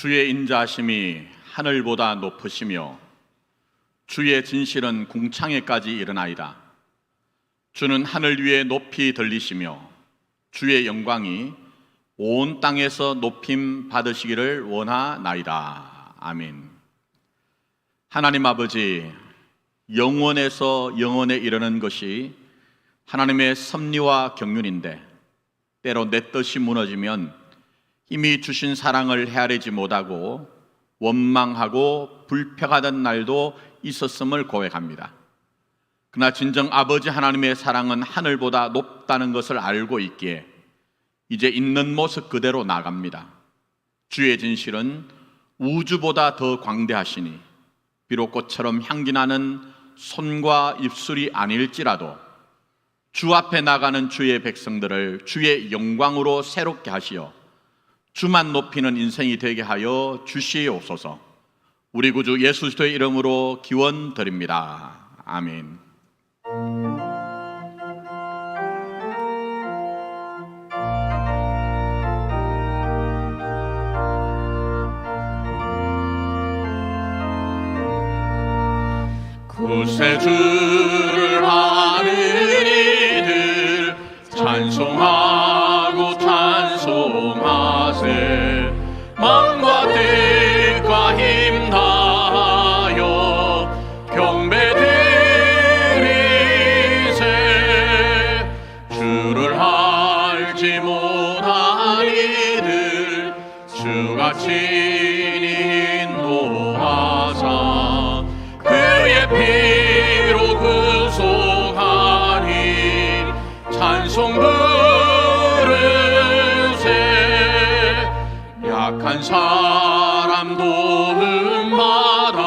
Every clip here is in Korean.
주의 인자하심이 하늘보다 높으시며 주의 진실은 궁창에까지 이르나이다. 주는 하늘 위에 높이 들리시며 주의 영광이 온 땅에서 높임 받으시기를 원하나이다. 아멘. 하나님 아버지, 영원에서 영원에 이르는 것이 하나님의 섭리와 경륜인데 때로 내 뜻이 무너지면 이미 주신 사랑을 헤아리지 못하고 원망하고 불평하던 날도 있었음을 고백합니다. 그러나 진정 아버지 하나님의 사랑은 하늘보다 높다는 것을 알고 있기에 이제 있는 모습 그대로 나갑니다. 주의 진실은 우주보다 더 광대하시니 비록 꽃처럼 향기나는 손과 입술이 아닐지라도 주 앞에 나가는 주의 백성들을 주의 영광으로 새롭게 하시어 주만 높이는 인생이 되게 하여 주시옵소서. 우리 구주 예수 그리스도의 이름으로 기원 드립니다. 아멘. 구세주를 아는 이들 찬송하고 찬송하세. 마음과 뜻과 힘 다하여 경배드리세. 주를 알지 못한 이들 주가 친히 인도하사 그의 피로 구속하니 찬송 부르세. 약한 사람 도움받아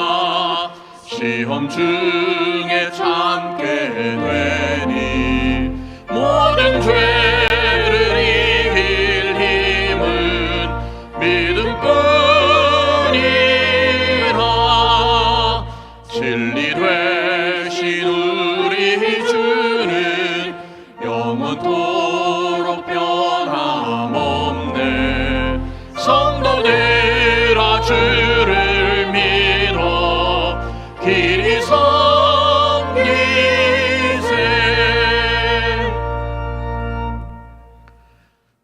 시험 중에 참게 되니 모든 죄를 이길 힘은 믿음뿐이라. 진리 되신 우리 주는 영원토록 변함없네. 성도들아 주를 믿어 길이 섬기세.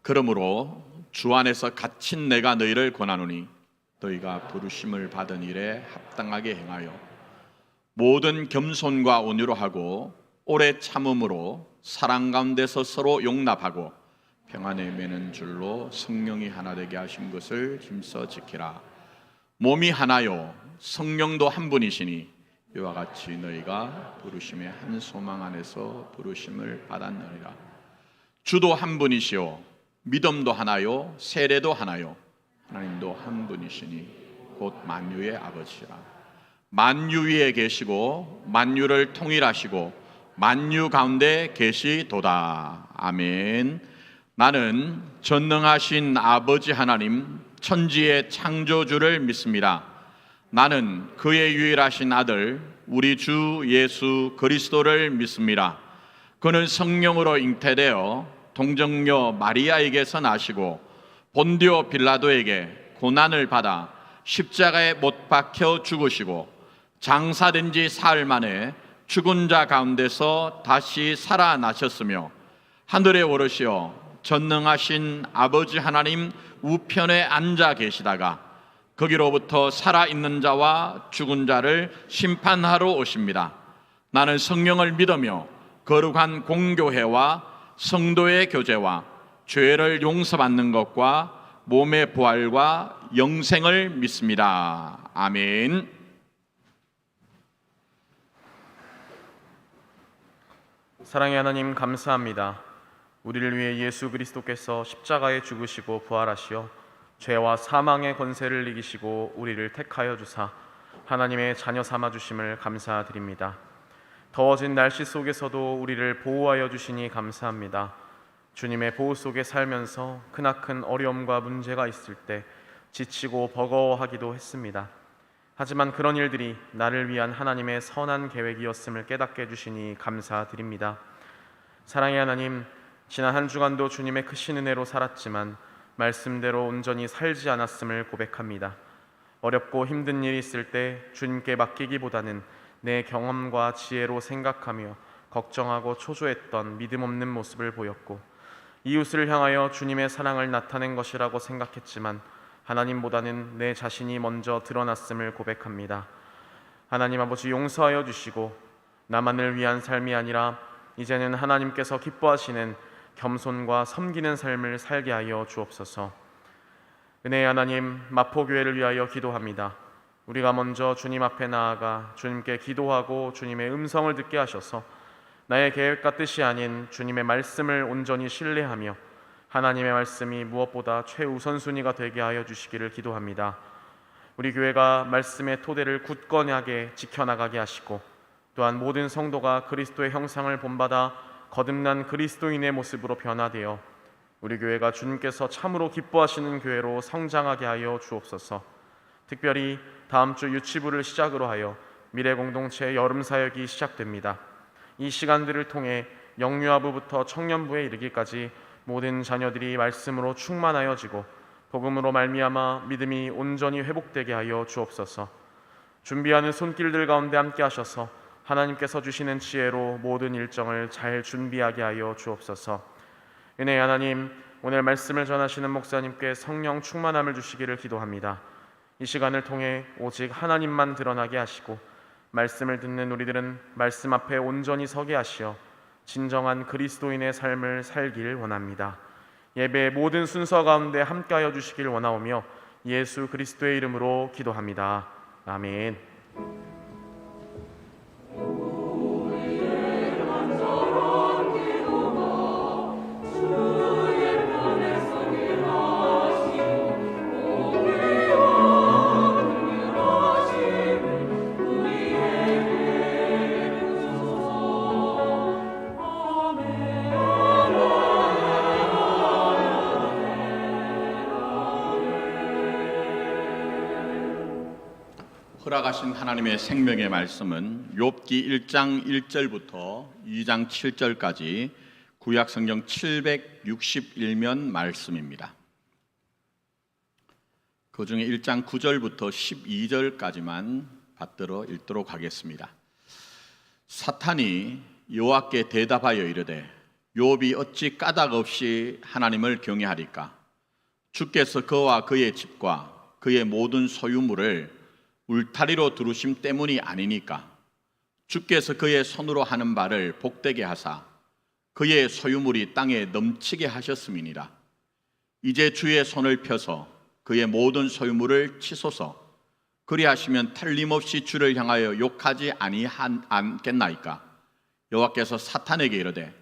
그러므로 주 안에서 갇힌 내가 너희를 권하노니 너희가 부르심을 받은 일에 합당하게 행하여 모든 겸손과 온유로 하고 오래 참음으로 사랑 가운데서 서로 용납하고 평안에 매는 줄로 성령이 하나 되게 하신 것을 힘써 지키라. 몸이 하나요 성령도 한 분이시니 이와 같이 너희가 부르심의 한 소망 안에서 부르심을 받았느니라. 주도 한 분이시오 믿음도 하나요 세례도 하나요 하나님도 한 분이시니 곧 만유의 아버지라. 만유 위에 계시고 만유를 통일하시고 만유 가운데 계시도다. 아멘. 나는 전능하신 아버지 하나님 천지의 창조주를 믿습니다. 나는 그의 유일하신 아들 우리 주 예수 그리스도를 믿습니다. 그는 성령으로 잉태되어 동정녀 마리아에게서 나시고 본디오 빌라도에게 고난을 받아 십자가에 못 박혀 죽으시고 장사된 지 사흘 만에 죽은 자 가운데서 다시 살아나셨으며 하늘에 오르시어 전능하신 아버지 하나님 우편에 앉아 계시다가 거기로부터 살아있는 자와 죽은 자를 심판하러 오십니다. 나는 성령을 믿으며 거룩한 공교회와 성도의 교제와 죄를 용서받는 것과 몸의 부활과 영생을 믿습니다. 아멘. 사랑의 하나님 감사합니다. 우리를 위해 예수 그리스도께서 십자가에 죽으시고 부활하시어 죄와 사망의 권세를 이기시고 우리를 택하여 주사 하나님의 자녀 삼아 주심을 감사드립니다. 더워진 날씨 속에서도 우리를 보호하여 주시니 감사합니다. 주님의 보호 속에 살면서 크나큰 어려움과 문제가 있을 때 지치고 버거워하기도 했습니다. 하지만 그런 일들이 나를 위한 하나님의 선한 계획이었음을 깨닫게 해주시니 감사드립니다. 사랑의 하나님, 지난 한 주간도 주님의 크신 은혜로 살았지만 말씀대로 온전히 살지 않았음을 고백합니다. 어렵고 힘든 일이 있을 때 주님께 맡기기보다는 내 경험과 지혜로 생각하며 걱정하고 초조했던 믿음 없는 모습을 보였고, 이웃을 향하여 주님의 사랑을 나타낸 것이라고 생각했지만 하나님보다는 내 자신이 먼저 드러났음을 고백합니다. 하나님 아버지, 용서하여 주시고 나만을 위한 삶이 아니라 이제는 하나님께서 기뻐하시는 겸손과 섬기는 삶을 살게 하여 주옵소서. 은혜의 하나님, 마포교회를 위하여 기도합니다. 우리가 먼저 주님 앞에 나아가 주님께 기도하고 주님의 음성을 듣게 하셔서 나의 계획과 뜻이 아닌 주님의 말씀을 온전히 신뢰하며 하나님의 말씀이 무엇보다 최우선순위가 되게 하여 주시기를 기도합니다. 우리 교회가 말씀의 토대를 굳건하게 지켜나가게 하시고, 또한 모든 성도가 그리스도의 형상을 본받아 거듭난 그리스도인의 모습으로 변화되어 우리 교회가 주님께서 참으로 기뻐하시는 교회로 성장하게 하여 주옵소서. 특별히 다음 주 유치부를 시작으로 하여 미래공동체 여름사역이 시작됩니다. 이 시간들을 통해 영유아부부터 청년부에 이르기까지 모든 자녀들이 말씀으로 충만하여지고 복음으로 말미암아 믿음이 온전히 회복되게 하여 주옵소서. 준비하는 손길들 가운데 함께 하셔서 하나님께서 주시는 지혜로 모든 일정을 잘 준비하게 하여 주옵소서. 은혜의 하나님, 오늘 말씀을 전하시는 목사님께 성령 충만함을 주시기를 기도합니다. 이 시간을 통해 오직 하나님만 드러나게 하시고 말씀을 듣는 우리들은 말씀 앞에 온전히 서게 하시어 진정한 그리스도인의 삶을 살길 원합니다. 예배의 모든 순서 가운데 함께하여 주시길 원하오며 예수 그리스도의 이름으로 기도합니다. 아멘. 허락하신 하나님의 생명의 말씀은 욥기 1장 1절부터 2장 7절까지 구약 성경 761면 말씀입니다. 그 중에 1장 9절부터 12절까지만 받들어 읽도록 하겠습니다. 사탄이 여호와께 대답하여 이르되 욥이 어찌 까닭 없이 하나님을 경외하리까? 주께서 그와 그의 집과 그의 모든 소유물을 울타리로 두르심 때문이 아니니까. 주께서 그의 손으로 하는 바를 복되게 하사 그의 소유물이 땅에 넘치게 하셨음이니라. 이제 주의 손을 펴서 그의 모든 소유물을 치소서. 그리하시면 틀림없이 주를 향하여 욕하지 않겠나이까? 여호와께서 사탄에게 이르되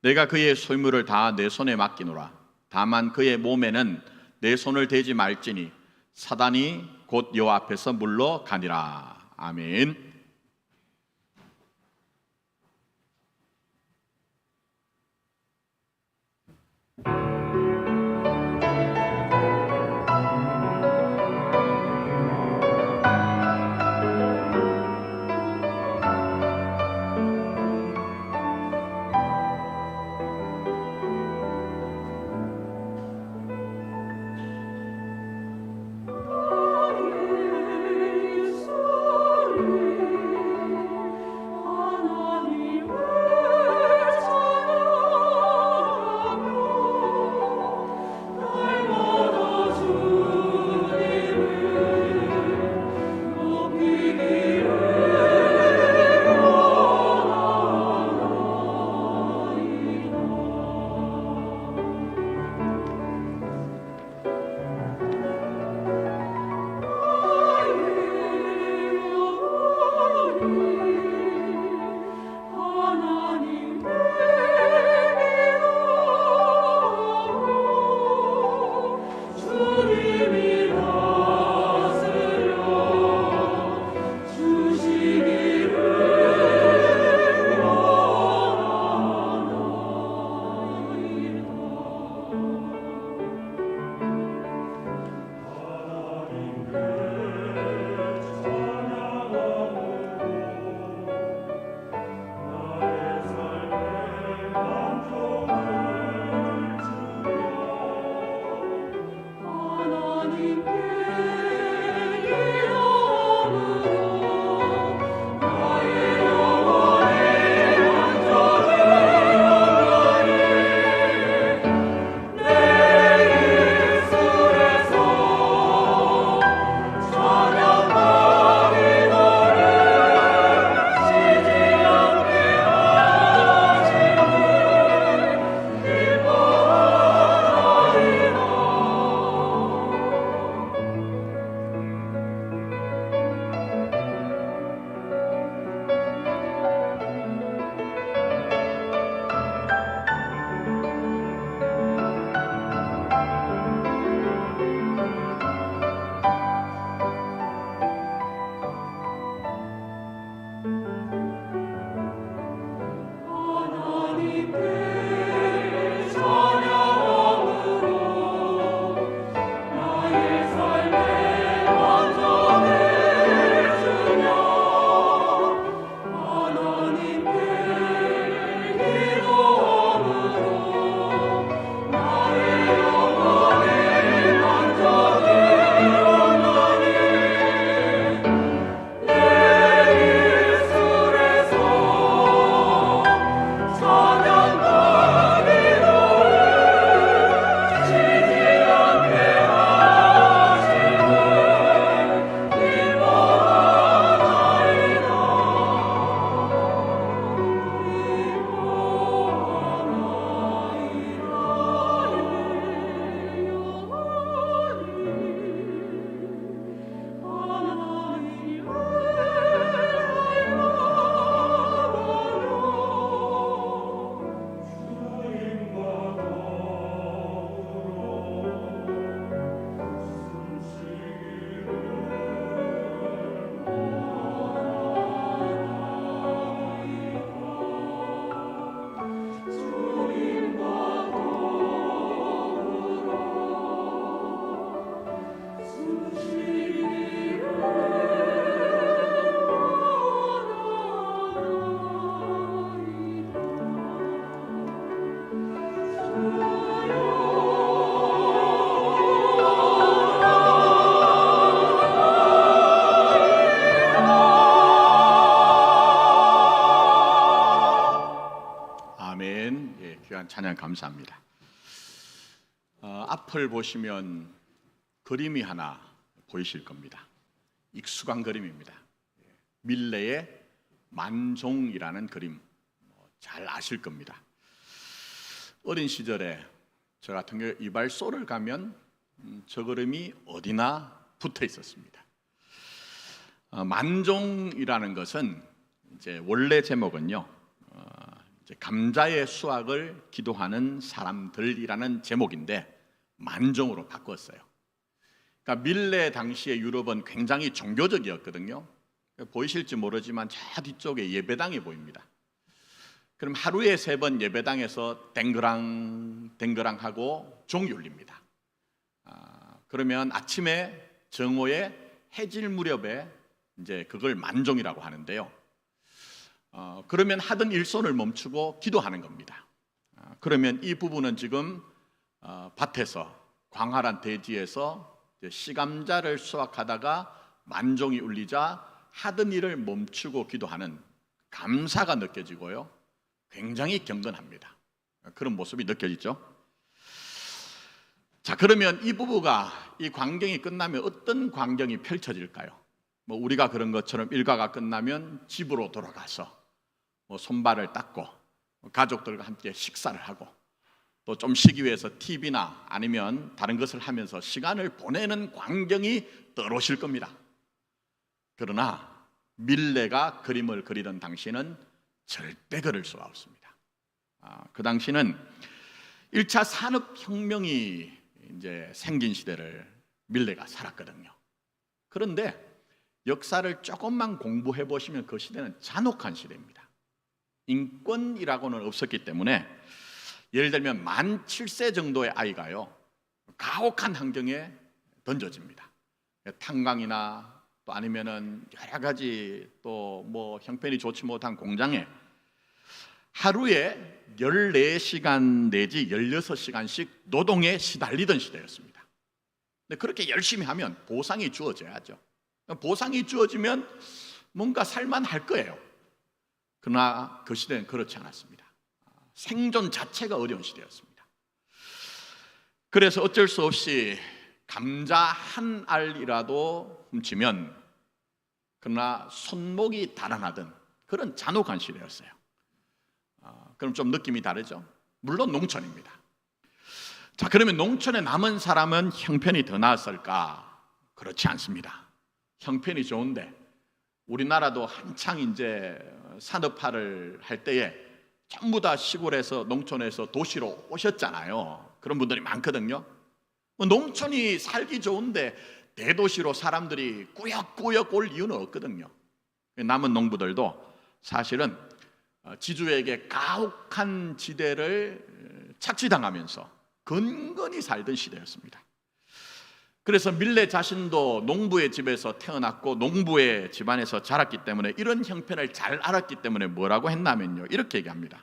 내가 그의 소유물을 다 내 손에 맡기노라. 다만 그의 몸에는 내 손을 대지 말지니 사단이 곧 여호와 앞에서 물러가니라. 아멘. 귀한 찬양 감사합니다. 앞을 보시면 그림이 하나 보이실 겁니다. 익숙한 그림입니다. 밀레의 만종이라는 그림 잘 아실 겁니다. 어린 시절에 저 같은 경우 이발소를 가면 저 그림이 어디나 붙어 있었습니다. 만종이라는 것은 이제 원래 제목은요, 이제 감자의 수확을 기도하는 사람들이라는 제목인데 만종으로 바꿨어요. 그러니까 밀레 당시의 유럽은 굉장히 종교적이었거든요. 보이실지 모르지만 저 뒤쪽에 예배당이 보입니다. 그럼 하루에 3번 예배당에서 댕그랑 댕그랑 하고 종이 울립니다. 그러면 아침에 정오에 해질 무렵에 이제 그걸 만종이라고 하는데요. 그러면 하던 일손을 멈추고 기도하는 겁니다. 그러면 이 부부는 지금 밭에서 광활한 대지에서 시감자를 수확하다가 만종이 울리자 하던 일을 멈추고 기도하는 감사가 느껴지고요, 굉장히 경건합니다. 그런 모습이 느껴지죠. 자, 그러면 이 부부가 이 광경이 끝나면 어떤 광경이 펼쳐질까요? 우리가 그런 것처럼 일과가 끝나면 집으로 돌아가서 손발을 닦고 가족들과 함께 식사를 하고 또 좀 쉬기 위해서 TV나 아니면 다른 것을 하면서 시간을 보내는 광경이 떠오르실 겁니다. 그러나 밀레가 그림을 그리던 당시에는 절대 그럴 수가 없습니다. 그 당시는 1차 산업혁명이 이제 생긴 시대를 밀레가 살았거든요. 그런데 역사를 조금만 공부해 보시면 그 시대는 잔혹한 시대입니다. 인권이라고는 없었기 때문에 예를 들면 만 7세 정도의 아이가요, 가혹한 환경에 던져집니다. 탄광이나 또 아니면은 여러 가지 또 형편이 좋지 못한 공장에 하루에 14시간 내지 16시간씩 노동에 시달리던 시대였습니다. 근데 그렇게 열심히 하면 보상이 주어져야죠. 보상이 주어지면 뭔가 살만할 거예요. 그러나 그 시대는 그렇지 않았습니다. 생존 자체가 어려운 시대였습니다. 그래서 어쩔 수 없이 감자 한 알이라도 훔치면 그러나 손목이 달아나던 그런 잔혹한 시대였어요. 그럼 좀 느낌이 다르죠? 물론 농촌입니다. 자, 그러면 농촌에 남은 사람은 형편이 더 나았을까? 그렇지 않습니다. 형편이 좋은데 우리나라도 한창 이제 산업화를 할 때에 전부 다 시골에서 농촌에서 도시로 오셨잖아요. 그런 분들이 많거든요. 농촌이 살기 좋은데 대도시로 사람들이 꾸역꾸역 올 이유는 없거든요. 남은 농부들도 사실은 지주에게 가혹한 지대를 착취당하면서 건건히 살던 시대였습니다. 그래서 밀레 자신도 농부의 집에서 태어났고 농부의 집안에서 자랐기 때문에 이런 형편을 잘 알았기 때문에 뭐라고 했냐면요, 이렇게 얘기합니다.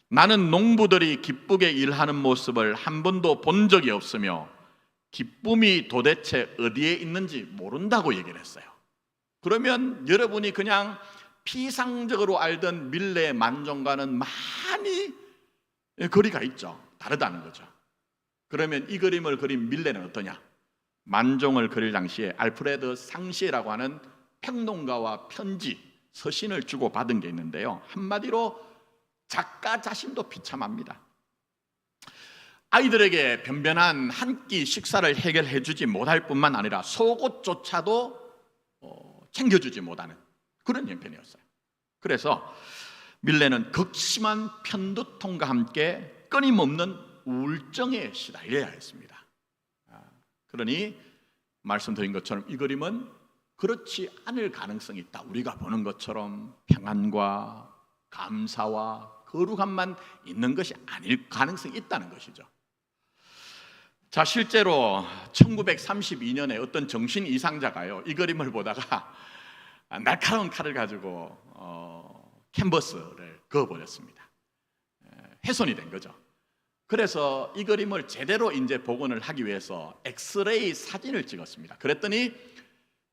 나는 농부들이 기쁘게 일하는 모습을 한 번도 본 적이 없으며 기쁨이 도대체 어디에 있는지 모른다고 얘기를 했어요. 그러면 여러분이 그냥 피상적으로 알던 밀레의 만종과는 많이 거리가 있죠. 다르다는 거죠. 그러면 이 그림을 그린 밀레는 어떠냐? 만종을 그릴 당시에 알프레드 상시에라고 하는 평론가와 편지, 서신을 주고 받은 게 있는데요, 한마디로 작가 자신도 비참합니다. 아이들에게 변변한 한 끼 식사를 해결해 주지 못할 뿐만 아니라 속옷조차도 챙겨주지 못하는 그런 형편이었어요. 그래서 밀레는 극심한 편두통과 함께 끊임없는 우울증에 시달려야 했습니다. 그러니 말씀드린 것처럼 이 그림은 그렇지 않을 가능성이 있다. 우리가 보는 것처럼 평안과 감사와 거룩함만 있는 것이 아닐 가능성이 있다는 것이죠. 자, 실제로 1932년에 어떤 정신 이상자가요, 이 그림을 보다가 날카로운 칼을 가지고 캔버스를 그어버렸습니다. 훼손이 된 거죠. 그래서 이 그림을 제대로 이제 복원을 하기 위해서 엑스레이 사진을 찍었습니다. 그랬더니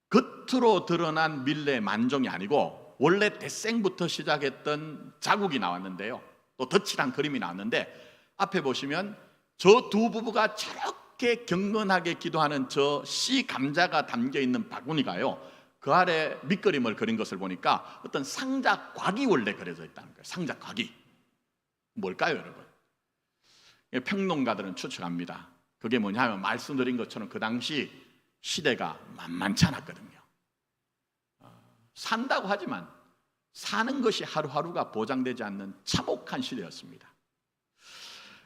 겉으로 드러난 밀레 만종이 아니고 원래 대생부터 시작했던 자국이 나왔는데요, 또 덧칠한 그림이 나왔는데 앞에 보시면 저 두 부부가 저렇게 경건하게 기도하는 저 씨 감자가 담겨있는 바구니가요, 그 아래 밑그림을 그린 것을 보니까 어떤 상자곽이 원래 그려져 있다는 거예요. 상자곽이 뭘까요, 여러분? 평론가들은 추측합니다. 그게 뭐냐면 말씀드린 것처럼 그 당시 시대가 만만치 않았거든요. 산다고 하지만 사는 것이 하루하루가 보장되지 않는 참혹한 시대였습니다.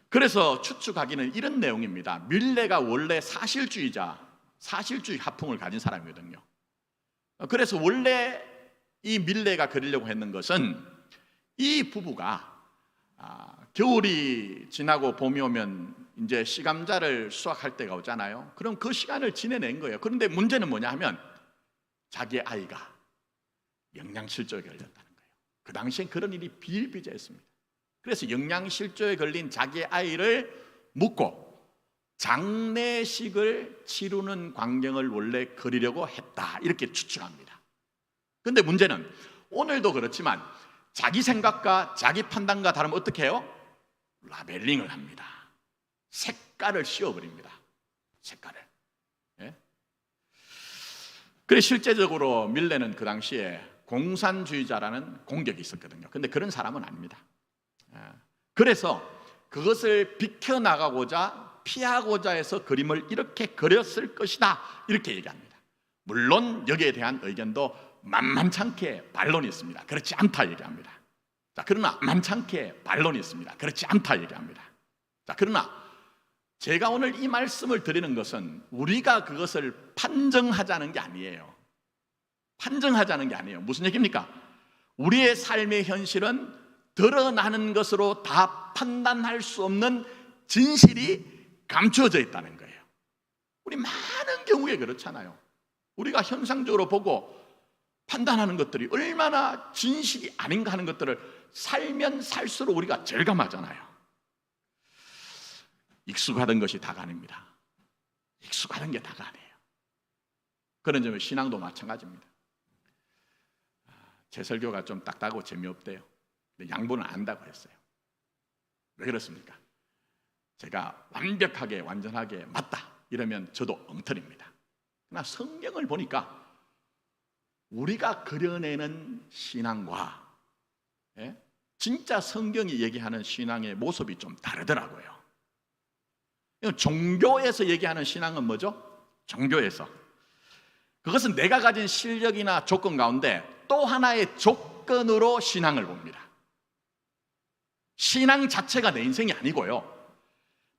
그래서 추측하기는 이런 내용입니다. 밀레가 원래 사실주의 하풍을 가진 사람이거든요. 그래서 원래 이 밀레가 그리려고 했는 것은 이 부부가 겨울이 지나고 봄이 오면 이제 씨감자를 수확할 때가 오잖아요. 그럼 그 시간을 지내낸 거예요. 그런데 문제는 뭐냐 하면 자기 아이가 영양실조에 걸렸다는 거예요. 그 당시엔 그런 일이 비일비재했습니다. 그래서 영양실조에 걸린 자기 아이를 묻고 장례식을 치르는 광경을 원래 그리려고 했다, 이렇게 추측합니다. 그런데 문제는 오늘도 그렇지만 자기 생각과 자기 판단과 다르면 어떻게 해요? 라벨링을 합니다. 색깔을 씌워버립니다. 색깔을. 예? 그래 실제적으로 밀레는 그 당시에 공산주의자라는 공격이 있었거든요. 근데 그런 사람은 아닙니다. 그래서 그것을 비켜나가고자 피하고자 해서 그림을 이렇게 그렸을 것이다, 이렇게 얘기합니다. 물론 여기에 대한 의견도 만만찮게 반론이 있습니다. 그렇지 않다 얘기합니다. 자, 그러나 만만찮게 반론이 있습니다. 그렇지 않다 얘기합니다. 자, 그러나 제가 오늘 이 말씀을 드리는 것은 우리가 그것을 판정하자는 게 아니에요. 판정하자는 게 아니에요. 무슨 얘기입니까? 우리의 삶의 현실은 드러나는 것으로 다 판단할 수 없는 진실이 감추어져 있다는 거예요. 우리 많은 경우에 그렇잖아요. 우리가 현상적으로 보고 판단하는 것들이 얼마나 진실이 아닌가 하는 것들을 살면 살수록 우리가 절감하잖아요. 익숙하던 것이 다가 아닙니다. 익숙하던 게 다가 아니에요. 그런 점에 신앙도 마찬가지입니다. 제 설교가 좀 딱딱하고 재미없대요. 근데 양보는 안 한다고 했어요. 왜 그렇습니까? 제가 완벽하게 완전하게 맞다 이러면 저도 엉터리입니다. 그러나 성경을 보니까 우리가 그려내는 신앙과 진짜 성경이 얘기하는 신앙의 모습이 좀 다르더라고요. 종교에서 얘기하는 신앙은 뭐죠? 종교에서 그것은 내가 가진 실력이나 조건 가운데 또 하나의 조건으로 신앙을 봅니다. 신앙 자체가 내 인생이 아니고요,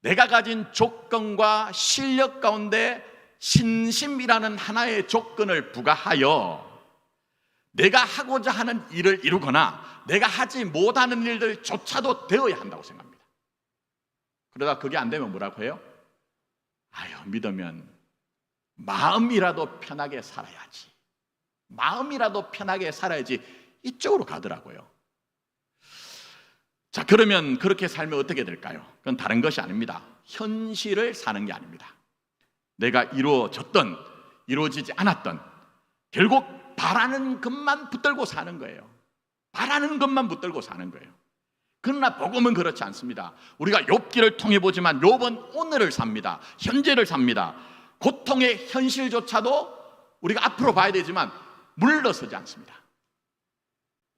내가 가진 조건과 실력 가운데 신심이라는 하나의 조건을 부과하여 내가 하고자 하는 일을 이루거나 내가 하지 못하는 일들조차도 되어야 한다고 생각합니다. 그러다 그게 안 되면 뭐라고 해요? 믿으면 마음이라도 편하게 살아야지, 마음이라도 편하게 살아야지, 이쪽으로 가더라고요. 자, 그러면 그렇게 살면 어떻게 될까요? 그건 다른 것이 아닙니다. 현실을 사는 게 아닙니다. 내가 이루어졌던 이루어지지 않았던 결국 바라는 것만 붙들고 사는 거예요. 바라는 것만 붙들고 사는 거예요. 그러나 복음은 그렇지 않습니다. 우리가 욥기를 통해 보지만 욥은 오늘을 삽니다. 현재를 삽니다. 고통의 현실조차도 우리가 앞으로 봐야 되지만 물러서지 않습니다.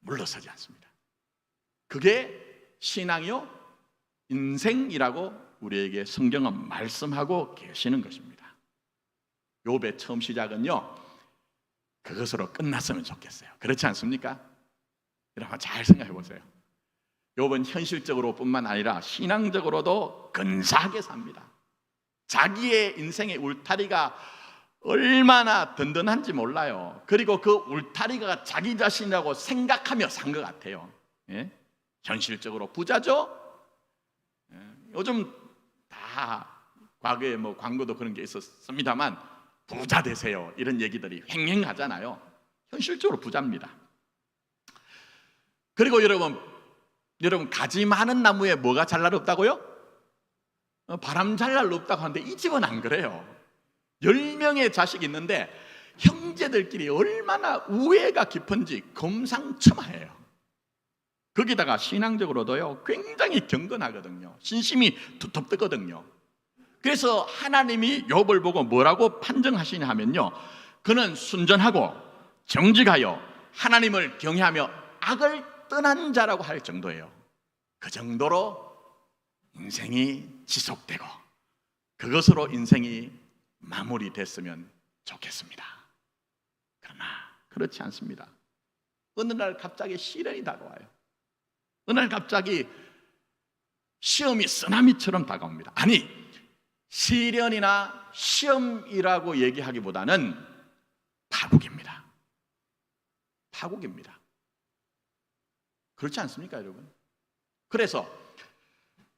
물러서지 않습니다. 그게 신앙이요 인생이라고 우리에게 성경은 말씀하고 계시는 것입니다. 욥의 처음 시작은요 그것으로 끝났으면 좋겠어요. 그렇지 않습니까? 여러분 잘 생각해 보세요. 욥은 현실적으로 뿐만 아니라 신앙적으로도 근사하게 삽니다. 자기의 인생의 울타리가 얼마나 든든한지 몰라요. 그리고 그 울타리가 자기 자신이라고 생각하며 산 것 같아요. 현실적으로 부자죠. 요즘 다 과거에 뭐 광고도 그런 게 있었습니다만 부자 되세요 이런 얘기들이 횡행하잖아요. 현실적으로 부자입니다. 그리고 여러분 가지 많은 나무에 뭐가 잘 날 없다고요? 바람 잘 날 없다고 하는데 이 집은 안 그래요. 10명의 자식이 있는데 형제들끼리 얼마나 우애가 깊은지 금상첨화해요. 거기다가 신앙적으로도요 굉장히 경건하거든요. 신심이 두텁 뜨거든요. 그래서 하나님이 욥을 보고 뭐라고 판정하시냐 하면요, 그는 순전하고 정직하여 하나님을 경외하며 악을 떠난 자라고 할 정도예요. 그 정도로 인생이 지속되고 그것으로 인생이 마무리됐으면 좋겠습니다. 그러나 그렇지 않습니다. 어느 날 갑자기 시련이 다가와요. 어느 날 갑자기 시험이 쓰나미처럼 다가옵니다. 아니, 시련이나 시험이라고 얘기하기보다는 파국입니다. 파국입니다. 그렇지 않습니까, 여러분? 그래서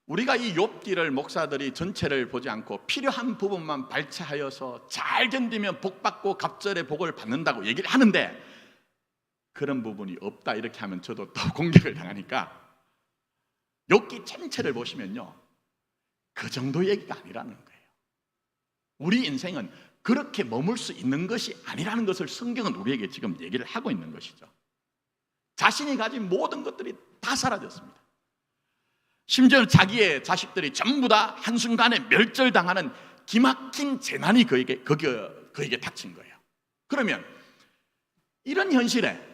우리가 이 욥기를 목사들이 전체를 보지 않고 필요한 부분만 발췌하여서 잘 견디면 복받고 갑절의 복을 받는다고 얘기를 하는데, 그런 부분이 없다 이렇게 하면 저도 또 공격을 당하니까 욥기 전체를 보시면요, 그 정도 얘기가 아니라는 거예요. 우리 인생은 그렇게 머물 수 있는 것이 아니라는 것을 성경은 우리에게 지금 얘기를 하고 있는 것이죠. 자신이 가진 모든 것들이 다 사라졌습니다. 심지어 자기의 자식들이 전부 다 한순간에 멸절당하는 기막힌 재난이 그에게 닥친 거예요. 그러면 이런 현실에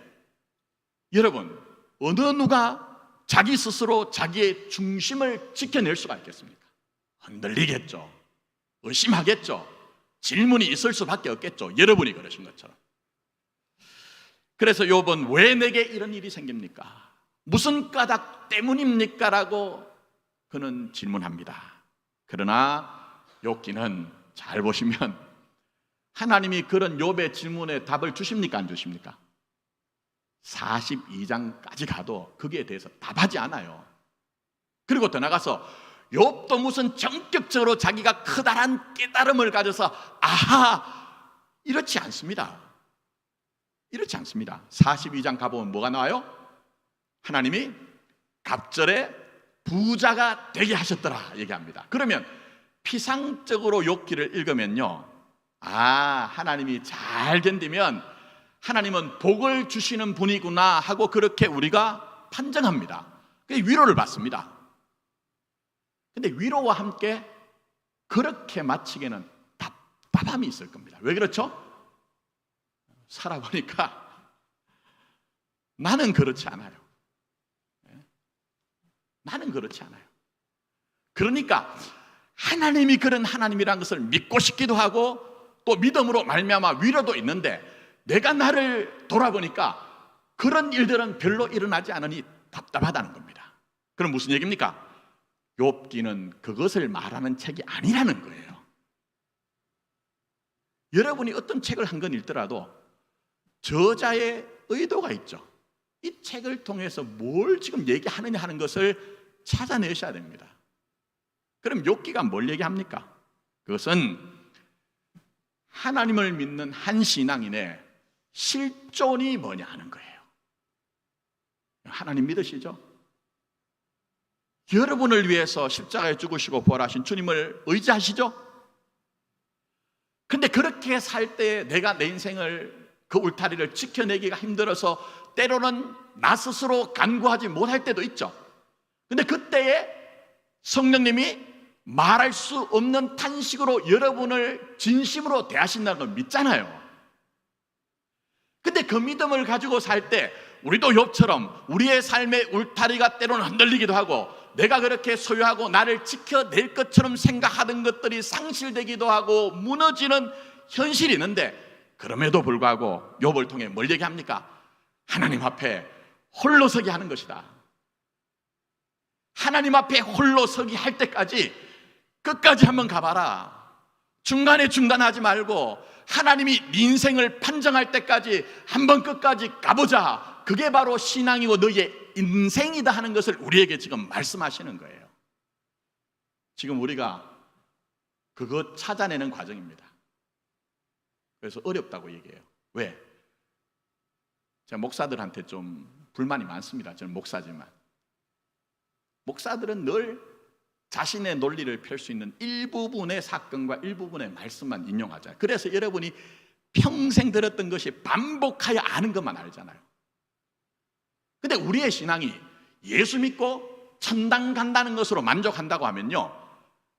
여러분, 어느 누가 자기 스스로 자기의 중심을 지켜낼 수가 있겠습니까? 흔들리겠죠. 의심하겠죠. 질문이 있을 수밖에 없겠죠. 여러분이 그러신 것처럼. 그래서 욥은 왜 내게 이런 일이 생깁니까? 무슨 까닭 때문입니까? 라고 그는 질문합니다. 그러나 욥기는 잘 보시면 하나님이 그런 욥의 질문에 답을 주십니까? 안 주십니까? 42장까지 가도 거기에 대해서 답하지 않아요. 그리고 더 나가서 욥도 무슨 전격적으로 자기가 커다란 깨달음을 가져서 아하, 이렇지 않습니다. 이렇지 않습니다. 42장 가보면 뭐가 나와요? 하나님이 갑절에 부자가 되게 하셨더라 얘기합니다. 그러면 피상적으로 욥기를 읽으면요, 아, 하나님이 잘 견디면 하나님은 복을 주시는 분이구나 하고 그렇게 우리가 판정합니다. 위로를 받습니다. 근데 위로와 함께 그렇게 마치기에는 답답함이 있을 겁니다. 왜 그렇죠? 살아보니까 나는 그렇지 않아요. 나는 그렇지 않아요. 그러니까 하나님이 그런 하나님이라는 것을 믿고 싶기도 하고 또 믿음으로 말미암아 위로도 있는데, 내가 나를 돌아보니까 그런 일들은 별로 일어나지 않으니 답답하다는 겁니다. 그럼 무슨 얘기입니까? 욥기는 그것을 말하는 책이 아니라는 거예요. 여러분이 어떤 책을 한 권 읽더라도 저자의 의도가 있죠. 이 책을 통해서 뭘 지금 얘기하느냐 하는 것을 찾아내셔야 됩니다. 그럼 욥기가 뭘 얘기합니까? 그것은 하나님을 믿는 한 신앙인의 실존이 뭐냐 하는 거예요. 하나님 믿으시죠? 여러분을 위해서 십자가에 죽으시고 부활하신 주님을 의지하시죠? 근데 그렇게 살 때 내가 내 인생을, 그 울타리를 지켜내기가 힘들어서 때로는 나 스스로 간구하지 못할 때도 있죠. 근데 그때에 성령님이 말할 수 없는 탄식으로 여러분을 진심으로 대하신다는 걸 믿잖아요. 근데 그 믿음을 가지고 살 때 우리도 욥처럼 우리의 삶의 울타리가 때로는 흔들리기도 하고, 내가 그렇게 소유하고 나를 지켜낼 것처럼 생각하던 것들이 상실되기도 하고 무너지는 현실이 있는데, 그럼에도 불구하고 욥을 통해 뭘 얘기합니까? 하나님 앞에 홀로 서기 하는 것이다. 하나님 앞에 홀로 서기 할 때까지 끝까지 한번 가봐라. 중간에 중단하지 말고 하나님이 네 인생을 판정할 때까지 한번 끝까지 가보자. 그게 바로 신앙이고 너의 인생이다 하는 것을 우리에게 지금 말씀하시는 거예요. 지금 우리가 그거 찾아내는 과정입니다. 그래서 어렵다고 얘기해요. 왜? 제가 목사들한테 좀 불만이 많습니다. 저는 목사지만. 목사들은 늘 자신의 논리를 펼 수 있는 일부분의 사건과 일부분의 말씀만 인용하잖아요. 그래서 여러분이 평생 들었던 것이 반복하여 아는 것만 알잖아요. 근데 우리의 신앙이 예수 믿고 천당 간다는 것으로 만족한다고 하면요,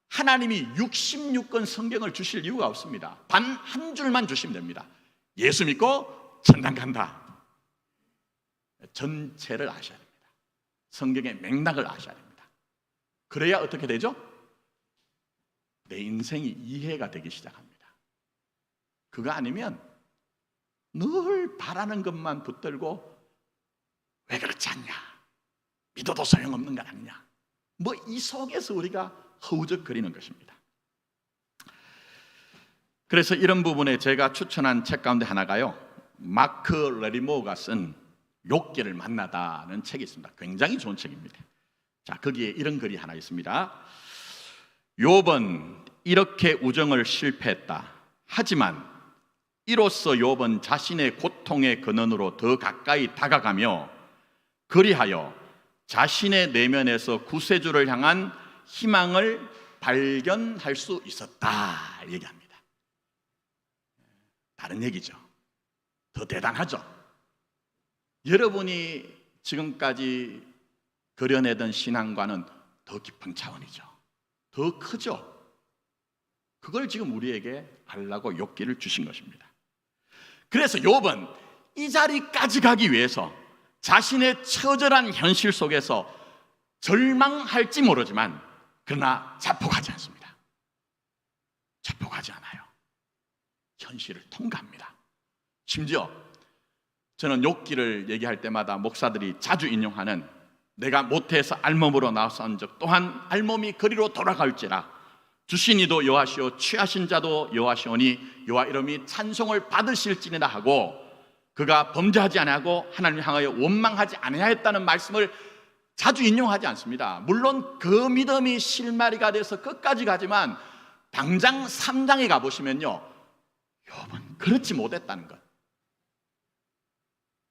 하나님이 66권 성경을 주실 이유가 없습니다. 단 한 줄만 주시면 됩니다. 예수 믿고 천당 간다. 전체를 아셔야 됩니다. 성경의 맥락을 아셔야 됩니다. 그래야 어떻게 되죠? 내 인생이 이해가 되기 시작합니다. 그거 아니면 늘 바라는 것만 붙들고 왜 그렇지 않냐, 믿어도 소용없는 것 아니냐, 뭐 이 속에서 우리가 허우적거리는 것입니다. 그래서 이런 부분에 제가 추천한 책 가운데 하나가요, 마크 레리모어가 쓴 욥기를 만나다는 책이 있습니다. 굉장히 좋은 책입니다. 자, 거기에 이런 글이 하나 있습니다. 욥은 이렇게 우정을 실패했다. 하지만 이로써 욥은 자신의 고통의 근원으로 더 가까이 다가가며 그리하여 자신의 내면에서 구세주를 향한 희망을 발견할 수 있었다 얘기합니다. 다른 얘기죠. 더 대단하죠. 여러분이 지금까지 그려내던 신앙과는 더 깊은 차원이죠. 더 크죠. 그걸 지금 우리에게 알라고 욥기를 주신 것입니다. 그래서 욥은 이 자리까지 가기 위해서 자신의 처절한 현실 속에서 절망할지 모르지만 그러나 자폭하지 않습니다. 자폭하지 않아요. 현실을 통과합니다. 심지어 저는 욥기를 얘기할 때마다 목사들이 자주 인용하는, 내가 모태에서 알몸으로 나온 적 또한 알몸이 그리로 돌아갈지라 주신 이도 여호와시오 취하신 자도 여호와시오니 여호와 이름이 찬송을 받으실지니라 하고, 그가 범죄하지 아니하고 하나님을 향하여 원망하지 아니하였다는 말씀을 자주 인용하지 않습니다. 물론 그 믿음이 실마리가 돼서 끝까지 가지만 당장 3장에 가보시면요, 욥은 그렇지 못했다는 것,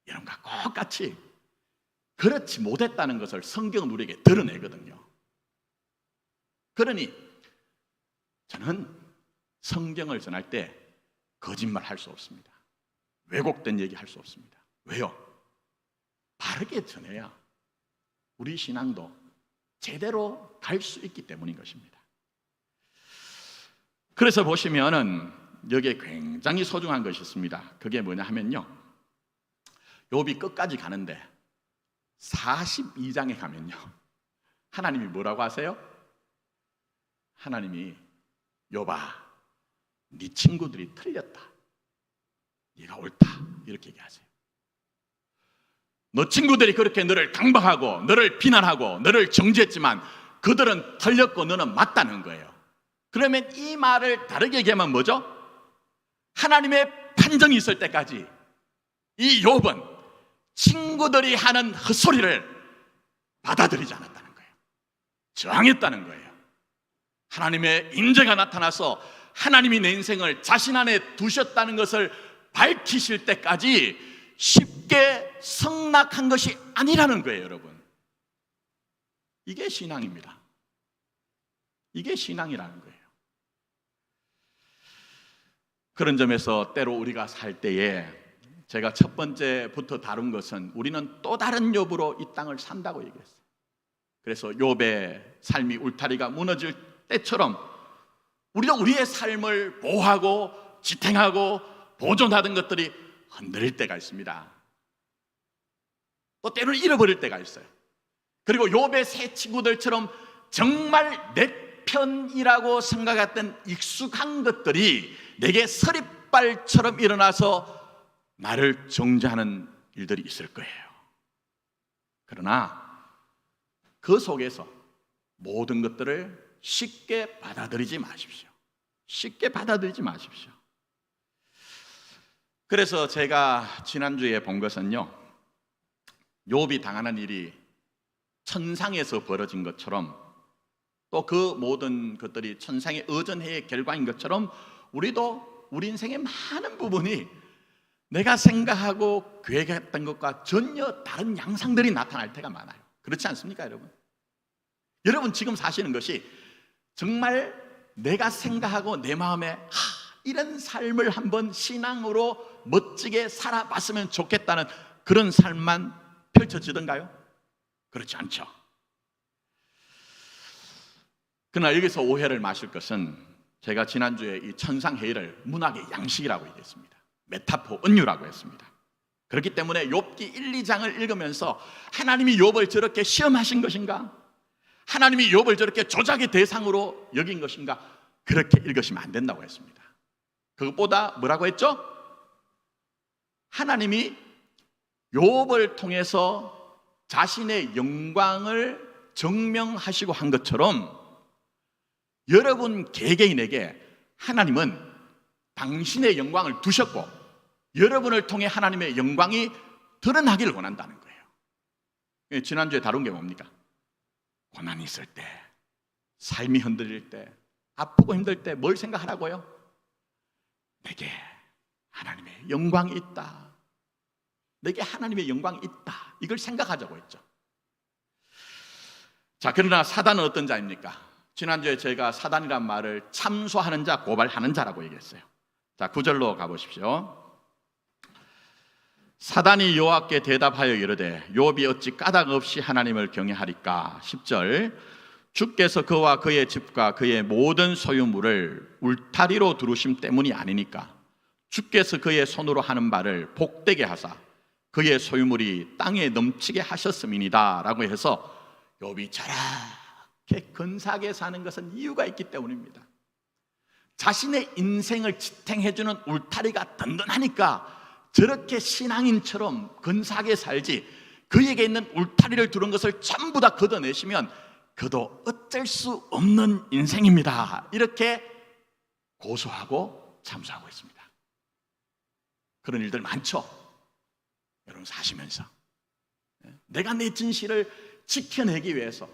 이런과 똑같이 그렇지 못했다는 것을 성경은 우리에게 드러내거든요. 그러니 저는 성경을 전할 때 거짓말 할 수 없습니다. 왜곡된 얘기 할 수 없습니다. 왜요? 바르게 전해야 우리 신앙도 제대로 갈 수 있기 때문인 것입니다. 그래서 보시면은 여기에 굉장히 소중한 것이 있습니다. 그게 뭐냐 하면요, 욥이 끝까지 가는데 42장에 가면요, 하나님이 뭐라고 하세요? 하나님이 욥아, 네 친구들이 틀렸다, 네가 옳다, 이렇게 얘기하세요. 너 친구들이 그렇게 너를 강박하고 너를 비난하고 너를 정죄했지만 그들은 틀렸고 너는 맞다는 거예요. 그러면 이 말을 다르게 얘기하면 뭐죠? 하나님의 판정이 있을 때까지 이 욥은 친구들이 하는 헛소리를 받아들이지 않았다는 거예요. 저항했다는 거예요. 하나님의 인재가 나타나서 하나님이 내 인생을 자신 안에 두셨다는 것을 밝히실 때까지 쉽게 성락한 것이 아니라는 거예요, 여러분. 이게 신앙입니다. 이게 신앙이라는 거예요. 그런 점에서 때로 우리가 살 때에 제가 첫 번째부터 다룬 것은 우리는 또 다른 욥으로 이 땅을 산다고 얘기했어요. 그래서 욥의 삶이 울타리가 무너질 때처럼 우리도 우리의 삶을 보호하고 지탱하고 보존하던 것들이 흔들릴 때가 있습니다. 또 때로는 잃어버릴 때가 있어요. 그리고 욥의 새 친구들처럼 정말 내 편이라고 생각했던 익숙한 것들이 내게 서리발처럼 일어나서 나를 정죄하는 일들이 있을 거예요. 그러나 그 속에서 모든 것들을 쉽게 받아들이지 마십시오. 쉽게 받아들이지 마십시오. 그래서 제가 지난주에 본 것은요, 욥이 당하는 일이 천상에서 벌어진 것처럼 또 그 모든 것들이 천상의 의전회의 결과인 것처럼 우리도 우리 인생의 많은 부분이 내가 생각하고 계획했던 것과 전혀 다른 양상들이 나타날 때가 많아요. 그렇지 않습니까, 여러분? 여러분 지금 사시는 것이 정말 내가 생각하고 내 마음에 이런 삶을 한번 신앙으로 멋지게 살아봤으면 좋겠다는 그런 삶만 펼쳐지던가요? 그렇지 않죠. 그러나 여기서 오해를 마실 것은 제가 지난주에 이 천상회의를 문학의 양식이라고 얘기했습니다. 메타포, 은유라고 했습니다. 그렇기 때문에 욥기 1, 2장을 읽으면서 하나님이 욥을 저렇게 시험하신 것인가? 하나님이 욥을 저렇게 조작의 대상으로 여긴 것인가? 그렇게 읽으시면 안 된다고 했습니다. 그것보다 뭐라고 했죠? 하나님이 욥을 통해서 자신의 영광을 증명하시고 한 것처럼 여러분 개개인에게 하나님은 당신의 영광을 두셨고 여러분을 통해 하나님의 영광이 드러나기를 원한다는 거예요. 지난주에 다룬 게 뭡니까? 고난이 있을 때, 삶이 흔들릴 때, 아프고 힘들 때 뭘 생각하라고요? 내게 하나님의 영광이 있다. 내게 하나님의 영광이 있다. 이걸 생각하자고 했죠. 자, 그러나 사단은 어떤 자입니까? 지난주에 제가 사단이란 말을 참소하는 자, 고발하는 자라고 얘기했어요. 자, 9절로 가보십시오. 사단이 여호와께 대답하여 이르되 욥이 어찌 까닭 없이 하나님을 경외하리까? 10절. 주께서 그와 그의 집과 그의 모든 소유물을 울타리로 두르심 때문이 아니니까 주께서 그의 손으로 하는 바를 복되게 하사 그의 소유물이 땅에 넘치게 하셨음이니라 라고 해서 욥이 저렇게 근사하게 사는 것은 이유가 있기 때문입니다. 자신의 인생을 지탱해주는 울타리가 든든하니까 저렇게 신앙인처럼 근사하게 살지, 그에게 있는 울타리를 두른 것을 전부 다 걷어내시면 그도 어쩔 수 없는 인생입니다. 이렇게 고소하고 참소하고 있습니다. 그런 일들 많죠. 여러분 사시면서 내가 내 진실을 지켜내기 위해서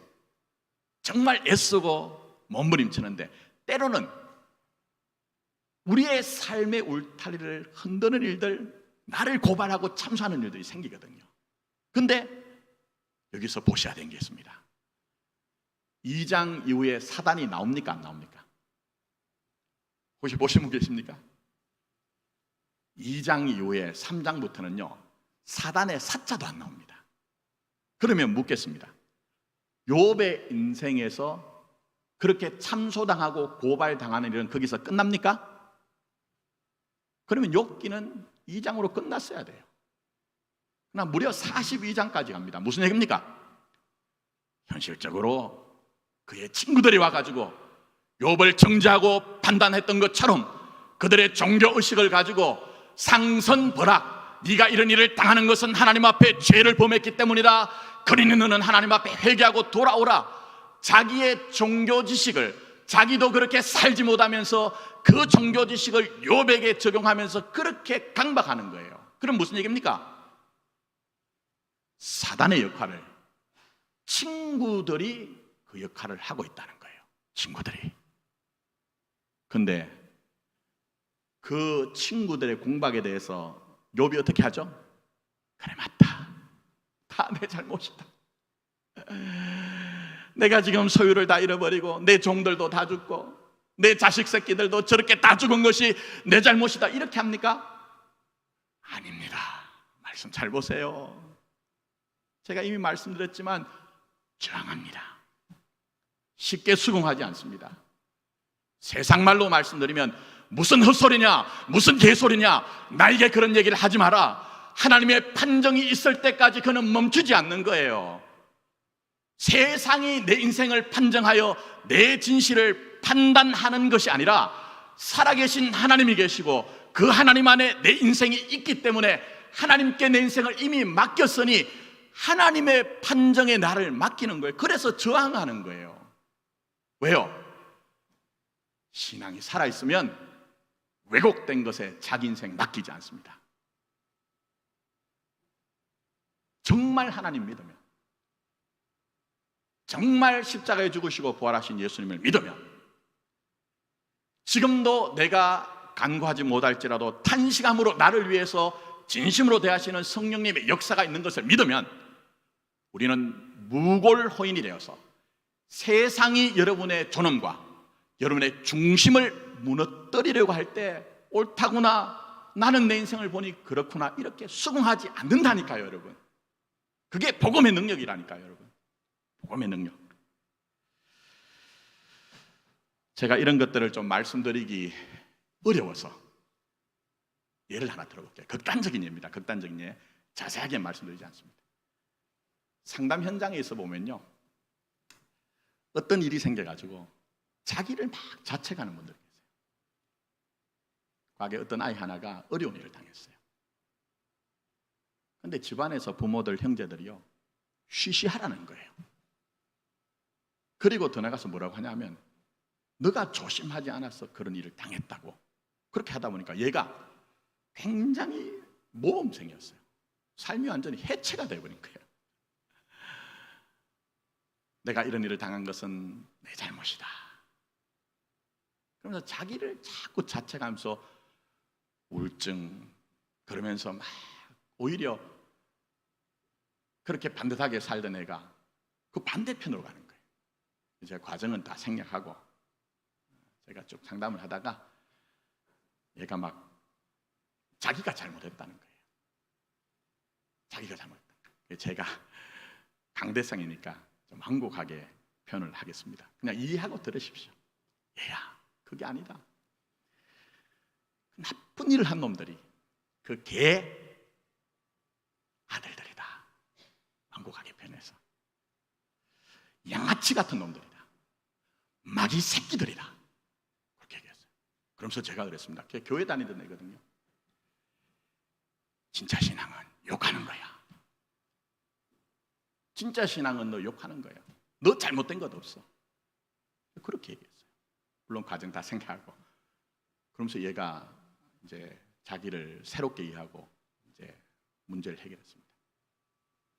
정말 애쓰고 몸부림치는데 때로는 우리의 삶의 울타리를 흔드는 일들, 나를 고발하고 참소하는 일들이 생기거든요. 근데 여기서 보셔야 되는 게 있습니다. 2장 이후에 사단이 나옵니까? 안 나옵니까? 혹시 보신 분 계십니까? 2장 이후에 3장부터는요 사단의 사자도 안 나옵니다. 그러면 묻겠습니다. 욥의 인생에서 그렇게 참소당하고 고발당하는 일은 거기서 끝납니까? 그러면 욥기는 2장으로 끝났어야 돼요. 그러나 무려 42장까지 갑니다. 무슨 얘기입니까? 현실적으로 그의 친구들이 와가지고 욥을 정죄하고 판단했던 것처럼 그들의 종교의식을 가지고 상선벌악, 네가 이런 일을 당하는 것은 하나님 앞에 죄를 범했기 때문이다. 그러니 너는 하나님 앞에 회개하고 돌아오라. 자기의 종교 지식을, 자기도 그렇게 살지 못하면서 그 종교 지식을 욥에게 적용하면서 그렇게 강박하는 거예요. 그럼 무슨 얘기입니까? 사단의 역할을 친구들이 그 역할을 하고 있다는 거예요. 친구들이. 근데 그 친구들의 공박에 대해서 욥이 어떻게 하죠? 그래, 맞다. 다 내 잘못이다. 내가 지금 소유를 다 잃어버리고 내 종들도 다 죽고 내 자식 새끼들도 저렇게 다 죽은 것이 내 잘못이다. 이렇게 합니까? 아닙니다. 말씀 잘 보세요. 제가 이미 말씀드렸지만 저항합니다. 쉽게 수긍하지 않습니다. 세상 말로 말씀드리면 무슨 헛소리냐, 무슨 개소리냐, 나에게 그런 얘기를 하지 마라. 하나님의 판정이 있을 때까지 그는 멈추지 않는 거예요. 세상이 내 인생을 판정하여 내 진실을 판단하는 것이 아니라 살아계신 하나님이 계시고 그 하나님 안에 내 인생이 있기 때문에 하나님께 내 인생을 이미 맡겼으니 하나님의 판정에 나를 맡기는 거예요. 그래서 저항하는 거예요. 왜요? 신앙이 살아있으면 왜곡된 것에 자기 인생 맡기지 않습니다. 정말 하나님 믿으면, 정말 십자가에 죽으시고 부활하신 예수님을 믿으면, 지금도 내가 간구하지 못할지라도 탄식함으로 나를 위해서 진심으로 대하시는 성령님의 역사가 있는 것을 믿으면 우리는 무골호인이 되어서 세상이 여러분의 존엄과 여러분의 중심을 무너뜨리려고 할 때 옳다구나, 나는 내 인생을 보니 그렇구나, 이렇게 수긍하지 않는다니까요. 여러분, 그게 복음의 능력이라니까요. 여러분, 복음의 능력. 제가 이런 것들을 좀 말씀드리기 어려워서 예를 하나 들어볼게요. 극단적인 예입니다. 극단적인 예. 자세하게 말씀드리지 않습니다. 상담 현장에 있어 보면요, 어떤 일이 생겨가지고 자기를 막 자책하는 분들이 계세요. 과거에 어떤 아이 하나가 어려운 일을 당했어요. 근데 집안에서 부모들, 형제들이요, 쉬쉬하라는 거예요. 그리고 더 나가서 뭐라고 하냐면, 너가 조심하지 않아서 그런 일을 당했다고. 그렇게 하다 보니까 얘가 굉장히 모범생이었어요. 삶이 완전히 해체가 되어버린 거예요. 내가 이런 일을 당한 것은 내 잘못이다. 그러면서 자기를 자꾸 자책하면서 우울증, 그러면서 막 오히려 그렇게 반듯하게 살던 애가 그 반대편으로 가는 거예요. 제가 과정은 다 생략하고 제가 쭉 상담을 하다가 얘가 막 자기가 잘못했다는 거예요. 자기가 잘못했다는 거예요. 제가 강대상이니까 좀 완곡하게 표현을 하겠습니다. 그냥 이해하고 들으십시오. 얘야, 그게 아니다. 나쁜 일을 한 놈들이 그 개 아들들이다. 완곡하게 표현해서 양아치 같은 놈들이다. 마귀 새끼들이다. 그렇게 얘기했어요. 그러면서 제가 그랬습니다. 걔 교회 다니던 애거든요. 진짜 신앙은 욕하는 거야. 진짜 신앙은 너 욕하는 거야. 너 잘못된 것 없어. 그렇게 얘기했어요. 물론 과정 다 생각하고. 그러면서 얘가 이제 자기를 새롭게 이해하고 이제 문제를 해결했습니다.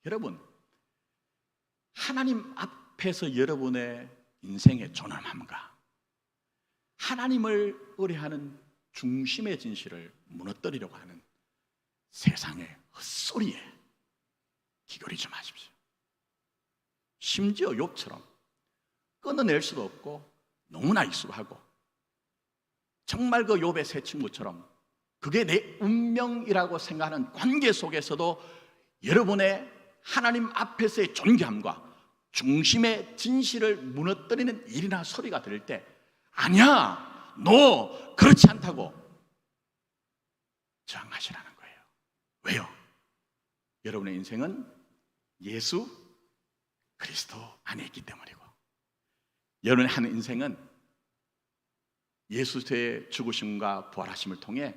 여러분, 하나님 앞에서 여러분의 인생의 존엄함과 하나님을 의뢰하는 중심의 진실을 무너뜨리려고 하는 세상의 헛소리에 기울이지 마십시오. 심지어 욥처럼 끊어낼 수도 없고 너무나 익숙하고 정말 그 욥의 세 친구처럼 그게 내 운명이라고 생각하는 관계 속에서도 여러분의 하나님 앞에서의 존귀함과 중심의 진실을 무너뜨리는 일이나 소리가 들릴 때 아니야, 너 그렇지 않다고 저항하시라는 거예요. 왜요? 여러분의 인생은 예수 그리스도 안에 있기 때문이고 여러분의 한 인생은 예수의 죽으심과 부활하심을 통해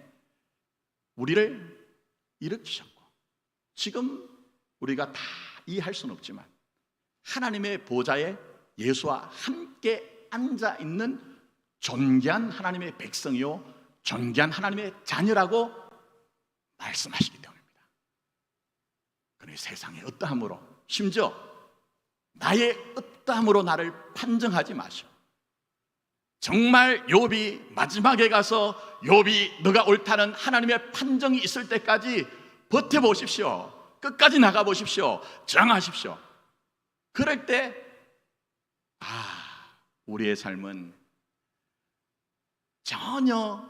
우리를 일으키셨고 지금 우리가 다 이해할 수는 없지만 하나님의 보좌에 예수와 함께 앉아있는 존귀한 하나님의 백성이요 존귀한 하나님의 자녀라고 말씀하시기 때문입니다. 그러니 세상의 어떠함으로 심지어 나의 어떠함으로 나를 판정하지 마시오. 정말 욥이 마지막에 가서 욥이 너가 옳다는 하나님의 판정이 있을 때까지 버텨보십시오. 끝까지 나가보십시오. 저항하십시오. 그럴 때 우리의 삶은 전혀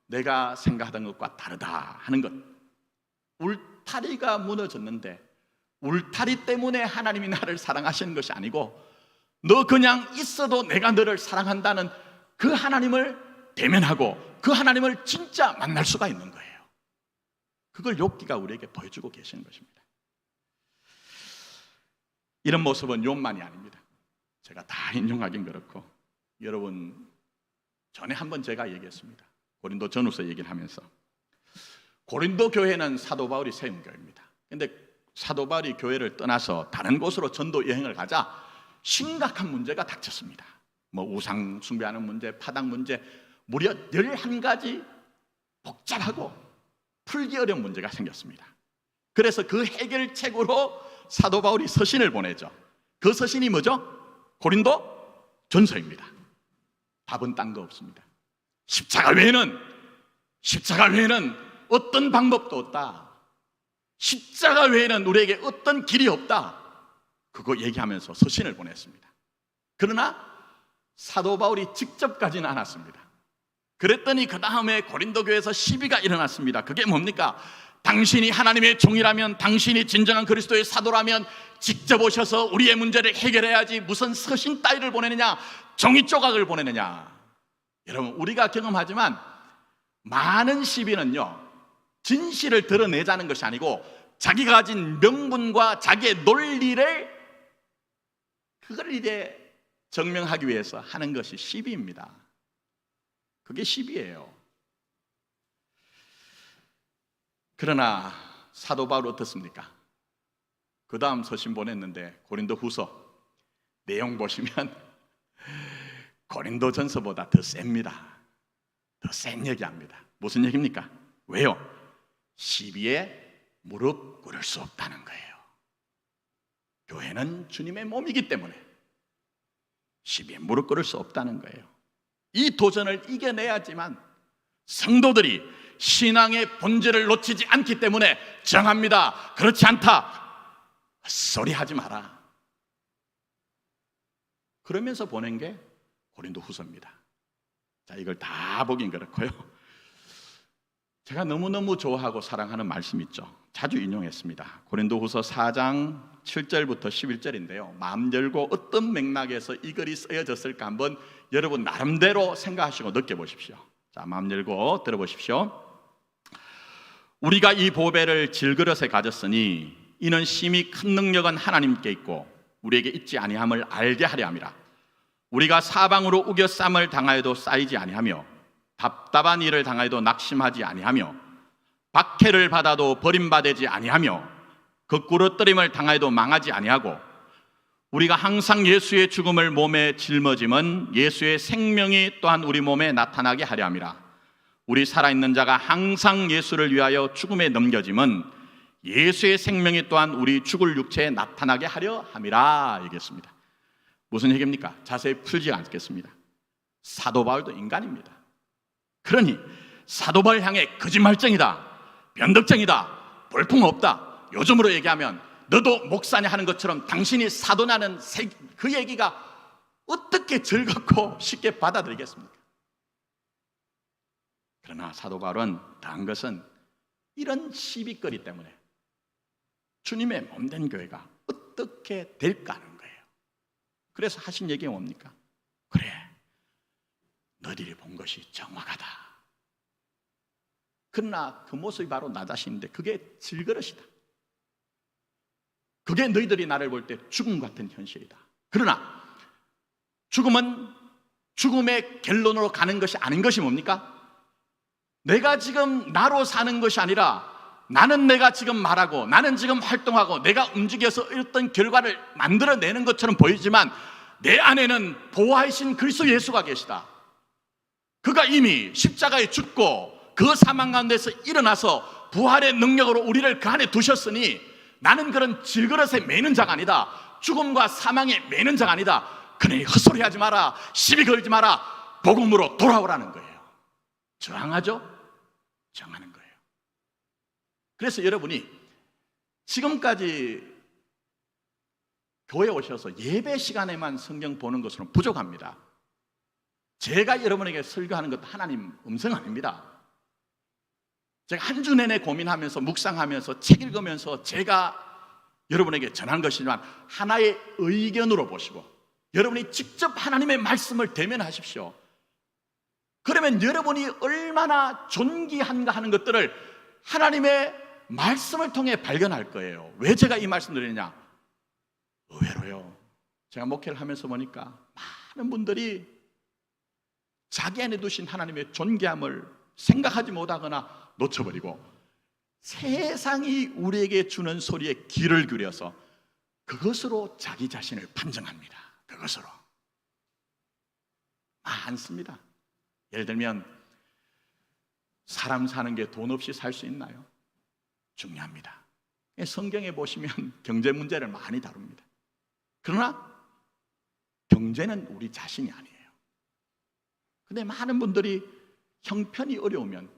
내가 생각하던 것과 다르다 하는 것. 울타리가 무너졌는데 울타리 때문에 하나님이 나를 사랑하시는 것이 아니고 너 그냥 있어도 내가 너를 사랑한다는 그 하나님을 대면하고 그 하나님을 진짜 만날 수가 있는 거예요. 그걸 욥기가 우리에게 보여주고 계시는 것입니다. 이런 모습은 욥만이 아닙니다. 제가 다 인용하긴 그렇고 여러분 전에 한번 제가 얘기했습니다. 고린도 전후서 얘기를 하면서 고린도 교회는 사도 바울이 세운 교회입니다. 그런데 사도 바울이 교회를 떠나서 다른 곳으로 전도 여행을 가자 심각한 문제가 닥쳤습니다. 뭐 우상 숭배하는 문제, 파당 문제, 무려 11가지 복잡하고 풀기 어려운 문제가 생겼습니다. 그래서 그 해결책으로 사도 바울이 서신을 보내죠. 그 서신이 뭐죠? 고린도 전서입니다. 답은 딴 거 없습니다. 십자가 외에는 어떤 방법도 없다. 십자가 외에는 우리에게 어떤 길이 없다. 그거 얘기하면서 서신을 보냈습니다. 그러나 사도 바울이 직접 가지는 않았습니다. 그랬더니 그 다음에 고린도 교회에서 시비가 일어났습니다. 그게 뭡니까? 당신이 하나님의 종이라면, 당신이 진정한 그리스도의 사도라면 직접 오셔서 우리의 문제를 해결해야지 무슨 서신 따위를 보내느냐, 종이 조각을 보내느냐. 여러분, 우리가 경험하지만 많은 시비는요, 진실을 드러내자는 것이 아니고 자기가 가진 명분과 자기의 논리를 그걸 이제 증명하기 위해서 하는 것이 시비입니다. 그게 시비예요. 그러나 사도 바울 어떻습니까? 그 다음 서신 보냈는데 고린도 후서 내용 보시면 고린도 전서보다 더 셉니다. 더 센 얘기합니다. 무슨 얘기입니까? 왜요? 시비에 무릎 꿇을 수 없다는 거예요. 교회는 주님의 몸이기 때문에 시비에 무릎 꿇을 수 없다는 거예요. 이 도전을 이겨내야지만 성도들이 신앙의 본질을 놓치지 않기 때문에 정합니다. 그렇지 않다. 헛소리 하지 마라. 그러면서 보낸 게 고린도 후서입니다. 자, 이걸 다 보긴 그렇고요. 제가 너무너무 좋아하고 사랑하는 말씀 있죠. 자주 인용했습니다. 고린도 후서 4장 7절부터 11절인데요. 마음 열고 어떤 맥락에서 이 글이 쓰여졌을까 한번 여러분 나름대로 생각하시고 느껴보십시오. 자, 마음 열고 들어보십시오. 우리가 이 보배를 질그릇에 가졌으니 이는 심히 큰 능력은 하나님께 있고 우리에게 있지 아니함을 알게 하려 함이라. 우리가 사방으로 우겨쌈을 당하여도 쌓이지 아니하며 답답한 일을 당하여도 낙심하지 아니하며 박해를 받아도 버림받지 아니하며 거꾸로뜨림을 당하여도 망하지 아니하고 우리가 항상 예수의 죽음을 몸에 짊어짐은 예수의 생명이 또한 우리 몸에 나타나게 하려 함이라. 우리 살아있는 자가 항상 예수를 위하여 죽음에 넘겨짐은 예수의 생명이 또한 우리 죽을 육체에 나타나게 하려 함이라 얘기했습니다. 무슨 얘기입니까? 자세히 풀지 않겠습니다. 사도 바울도 인간입니다. 그러니 사도 바울 향해 거짓말쟁이다, 변덕쟁이다, 볼품없다, 요즘으로 얘기하면 너도 목사냐 하는 것처럼 당신이 사도냐는 그 얘기가 어떻게 즐겁고 쉽게 받아들이겠습니까? 그러나 사도 바울은 당한 것은 이런 시비거리 때문에 주님의 몸된 교회가 어떻게 될까 하는 거예요. 그래서 하신 얘기가 뭡니까? 그래, 너희들이 본 것이 정확하다. 그러나 그 모습이 바로 나 자신인데 그게 질그릇이다. 그게 너희들이 나를 볼 때 죽음 같은 현실이다. 그러나 죽음은 죽음의 결론으로 가는 것이 아닌 것이 뭡니까? 내가 지금 나로 사는 것이 아니라 나는 내가 지금 말하고 나는 지금 활동하고 내가 움직여서 어떤 결과를 만들어내는 것처럼 보이지만 내 안에는 보호하신 그리스도 예수가 계시다. 그가 이미 십자가에 죽고 그 사망 가운데서 일어나서 부활의 능력으로 우리를 그 안에 두셨으니 나는 그런 질그릇에 매는 자가 아니다. 죽음과 사망에 매는 자가 아니다. 그러니 헛소리하지 마라, 시비 걸지 마라, 복음으로 돌아오라는 거예요. 저항하죠? 정하는 거예요. 그래서 여러분이 지금까지 교회 오셔서 예배 시간에만 성경 보는 것으로는 부족합니다. 제가 여러분에게 설교하는 것도 하나님 음성 아닙니다. 제가 한 주 내내 고민하면서 묵상하면서 책 읽으면서 제가 여러분에게 전한 것이지만 하나의 의견으로 보시고 여러분이 직접 하나님의 말씀을 대면하십시오. 그러면 여러분이 얼마나 존귀한가 하는 것들을 하나님의 말씀을 통해 발견할 거예요. 왜 제가 이 말씀 드리느냐? 의외로요, 제가 목회를 하면서 보니까 많은 분들이 자기 안에 두신 하나님의 존귀함을 생각하지 못하거나 놓쳐버리고 세상이 우리에게 주는 소리에 귀를 기울여서 그것으로 자기 자신을 판정합니다. 그것으로 많습니다. 예를 들면 사람 사는 게 돈 없이 살 수 있나요? 중요합니다. 성경에 보시면 경제 문제를 많이 다룹니다. 그러나 경제는 우리 자신이 아니에요. 근데 많은 분들이 형편이 어려우면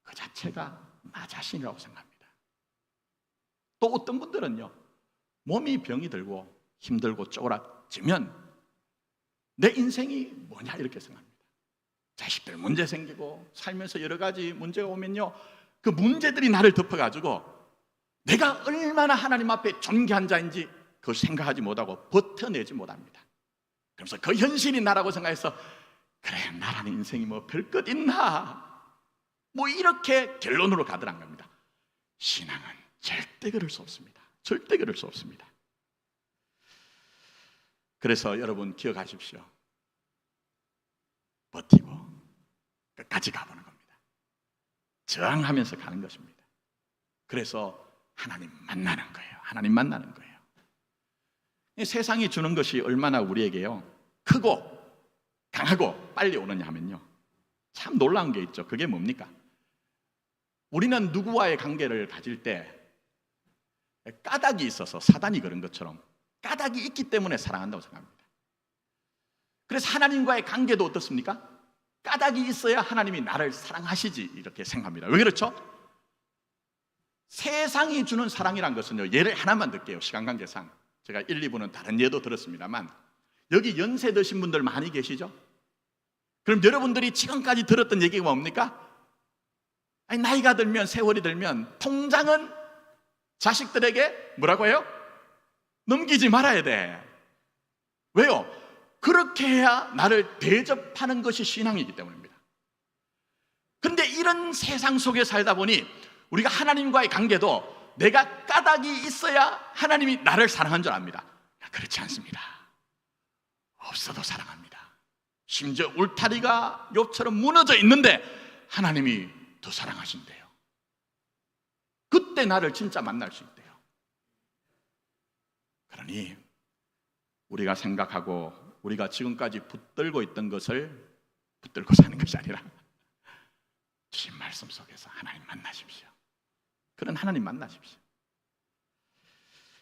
그 자체가 나 자신이라고 생각합니다. 또 어떤 분들은요, 몸이 병이 들고 힘들고 쪼그라지면 내 인생이 뭐냐 이렇게 생각합니다. 자식들 문제 생기고 살면서 여러 가지 문제가 오면요, 그 문제들이 나를 덮어가지고 내가 얼마나 하나님 앞에 존귀한 자인지 그걸 생각하지 못하고 버텨내지 못합니다. 그래서 그 현실이 나라고 생각해서 그래, 나라는 인생이 뭐 별것 있나, 뭐 이렇게 결론으로 가더란 겁니다. 신앙은 절대 그럴 수 없습니다. 절대 그럴 수 없습니다. 그래서 여러분 기억하십시오. 버티고 끝까지 가보는 겁니다. 저항하면서 가는 것입니다. 그래서 하나님 만나는 거예요. 하나님 만나는 거예요. 이 세상이 주는 것이 얼마나 우리에게요 크고 강하고 빨리 오느냐 하면요, 참 놀라운 게 있죠. 그게 뭡니까? 우리는 누구와의 관계를 가질 때 까닭이 있어서, 사단이 그런 것처럼 까닭이 있기 때문에 사랑한다고 생각합니다. 그래서 하나님과의 관계도 어떻습니까? 까닭이 있어야 하나님이 나를 사랑하시지 이렇게 생각합니다. 왜 그렇죠? 세상이 주는 사랑이란 것은요, 예를 하나만 들게요. 시간 관계상 제가 1, 2부는 다른 예도 들었습니다만, 여기 연세 드신 분들 많이 계시죠? 그럼 여러분들이 지금까지 들었던 얘기가 뭡니까? 아니, 나이가 들면, 세월이 들면 통장은 자식들에게 뭐라고 해요? 넘기지 말아야 돼. 왜요? 그렇게 해야 나를 대접하는 것이 신앙이기 때문입니다. 그런데 이런 세상 속에 살다 보니 우리가 하나님과의 관계도 내가 까닭이 있어야 하나님이 나를 사랑한 줄 압니다. 그렇지 않습니다. 없어도 사랑합니다. 심지어 울타리가 욥처럼 무너져 있는데 하나님이 더 사랑하신대요. 그때 나를 진짜 만날 수 있대요. 그러니 우리가 생각하고 우리가 지금까지 붙들고 있던 것을 붙들고 사는 것이 아니라 주신 말씀 속에서 하나님 만나십시오. 그런 하나님 만나십시오.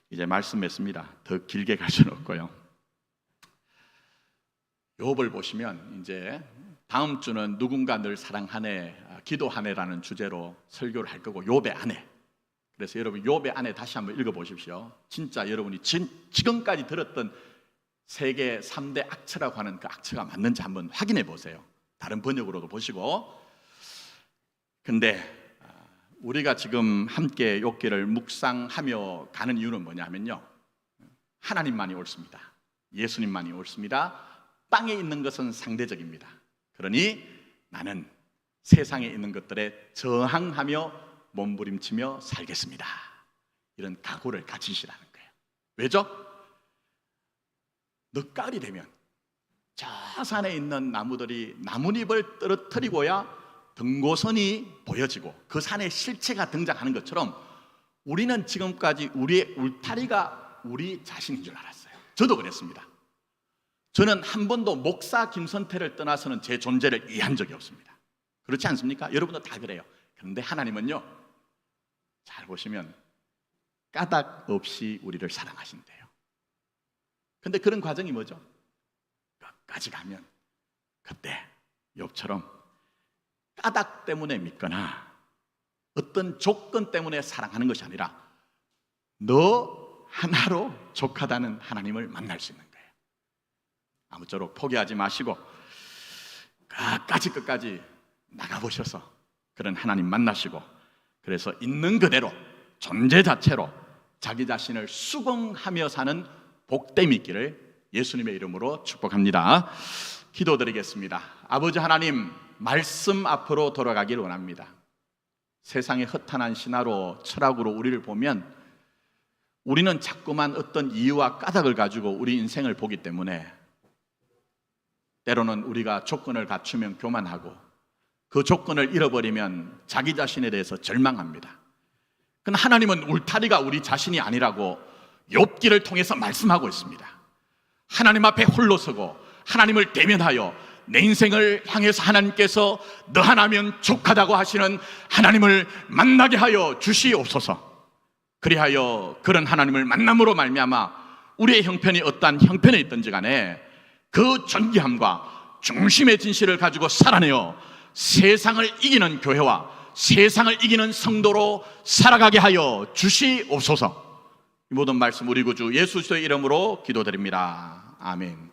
이제 말씀 맺습니다. 더 길게 갈 수는 없고요. 욥을 보시면 이제 다음 주는 누군가 늘 사랑하네, 기도하네라는 주제로 설교를 할 거고, 욥의 아내. 그래서 여러분 욥의 아내 다시 한번 읽어보십시오. 진짜 여러분이 지금까지 들었던 세계 3대 악처라고 하는 그 악처가 맞는지 한번 확인해 보세요. 다른 번역으로도 보시고. 근데 우리가 지금 함께 욥기를 묵상하며 가는 이유는 뭐냐면요, 하나님만이 옳습니다. 예수님만이 옳습니다. 땅에 있는 것은 상대적입니다. 그러니 나는 세상에 있는 것들에 저항하며 몸부림치며 살겠습니다. 이런 각오를 가지시라는 거예요. 왜죠? 늦가을이 되면 저 산에 있는 나무들이 나뭇잎을 떨어뜨리고야 등고선이 보여지고 그 산에 실체가 등장하는 것처럼 우리는 지금까지 우리의 울타리가 우리 자신인 줄 알았어요. 저도 그랬습니다. 저는 한 번도 목사 김선태를 떠나서는 제 존재를 이해한 적이 없습니다. 그렇지 않습니까? 여러분도 다 그래요. 그런데 하나님은요, 잘 보시면 까닭 없이 우리를 사랑하신대요. 근데 그런 과정이 뭐죠? 끝까지 가면 그때 욥처럼 까닭 때문에 믿거나 어떤 조건 때문에 사랑하는 것이 아니라 너 하나로 족하다는 하나님을 만날 수 있는 거예요. 아무쪼록 포기하지 마시고 끝까지 나가보셔서 그런 하나님 만나시고, 그래서 있는 그대로 존재 자체로 자기 자신을 수긍하며 사는 복됨이 있기를 예수님의 이름으로 축복합니다. 기도드리겠습니다. 아버지 하나님, 말씀 앞으로 돌아가기를 원합니다. 세상의 허탄한 신화로, 철학으로 우리를 보면 우리는 자꾸만 어떤 이유와 까닭을 가지고 우리 인생을 보기 때문에 때로는 우리가 조건을 갖추면 교만하고 그 조건을 잃어버리면 자기 자신에 대해서 절망합니다. 그러나 하나님은 울타리가 우리 자신이 아니라고 욥기를 통해서 말씀하고 있습니다. 하나님 앞에 홀로 서고 하나님을 대면하여 내 인생을 향해서 하나님께서 너 하나면 족하다고 하시는 하나님을 만나게 하여 주시옵소서. 그리하여 그런 하나님을 만남으로 말미암아 우리의 형편이 어떠한 형편에 있든지 간에 그 존귀함과 중심의 진실을 가지고 살아내어 세상을 이기는 교회와 세상을 이기는 성도로 살아가게 하여 주시옵소서. 이 모든 말씀 우리 구주 예수 그리스도의 이름으로 기도드립니다. 아멘.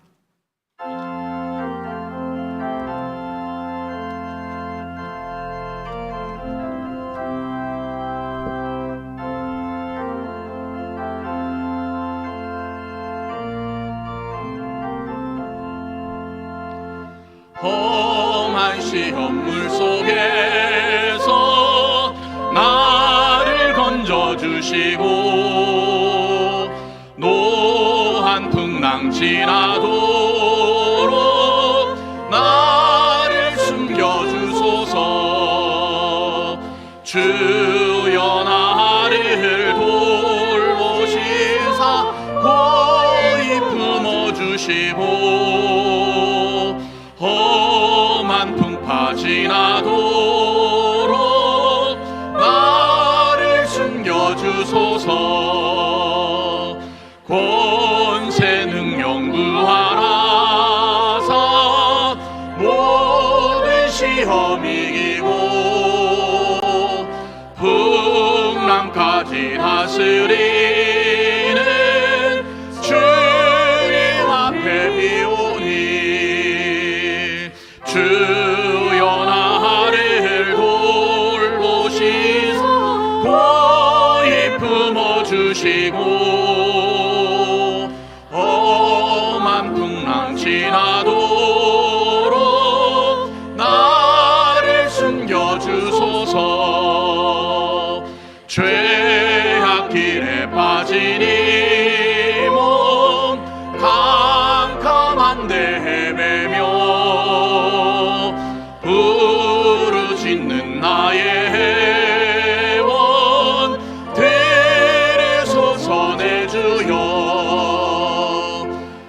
험한 시험물 속에서 나를 건져주시고 노한 풍랑 지나도록 나를 숨겨주소서. 주여 나를 돌보시사 고이 품어주시고 험한 풍파 지나도록 나를 숨겨주소서. 권세 능력 무한하사 모든 시험 이기고 풍랑까지 다스리는 주님 앞에 비오니 주여 나를 돌보시사 고이 품어주시고 험한 풍랑 지나도록 나를 숨겨주소서. 죄악 길에 빠진 이 몸 캄캄한데 헤매며 부르짖는 나의 원 들으소서. 내 주여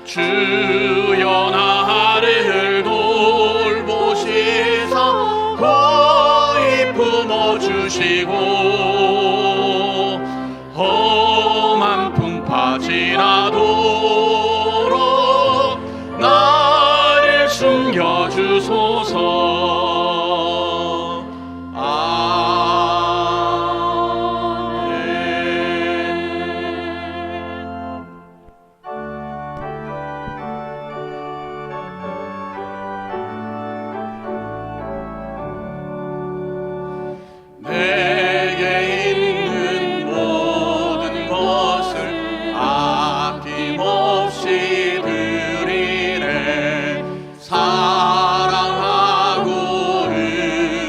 주여 나를 돌보시사 고이 품어주시고 험한 풍파 지나도록 나를 숨겨주소서. 내게 있는 모든 것을 아낌없이 드리네. 사랑하고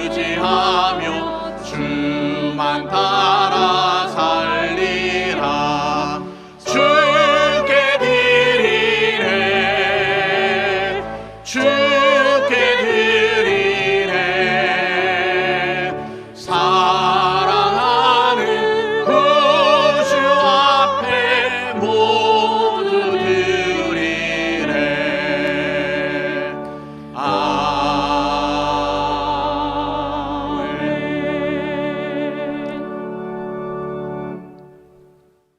의지하며 주만 따라 살리라. 주께 드리네. 주께 드리네. 사랑하는 구주 앞에 모두 드리네. 아멘.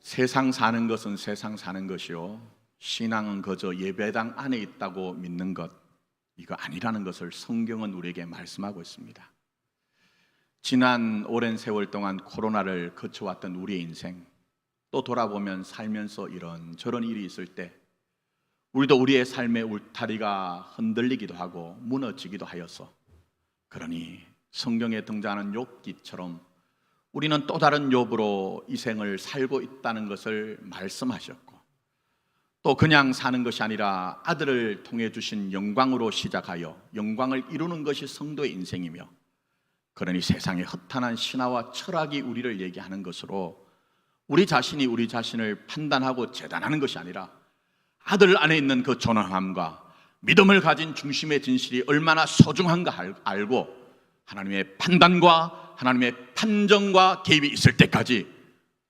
세상 사는 것은 세상 사는 것이요, 신앙은 그저 예배당 안에 있다고 믿는 것, 이거 아니라는 것을 성경은 우리에게 말씀하고 있습니다. 지난 오랜 세월 동안 코로나를 거쳐왔던 우리의 인생, 또 돌아보면 살면서 이런저런 일이 있을 때 우리도 우리의 삶의 울타리가 흔들리기도 하고 무너지기도 하여서, 그러니 성경에 등장하는 욥기처럼 우리는 또 다른 욥으로 이 생을 살고 있다는 것을 말씀하셨고, 또 그냥 사는 것이 아니라 아들을 통해 주신 영광으로 시작하여 영광을 이루는 것이 성도의 인생이며, 그러니 세상의 허탄한 신화와 철학이 우리를 얘기하는 것으로 우리 자신이 우리 자신을 판단하고 재단하는 것이 아니라 아들 안에 있는 그 존엄함과 믿음을 가진 중심의 진실이 얼마나 소중한가 알고 하나님의 판단과 하나님의 판정과 개입이 있을 때까지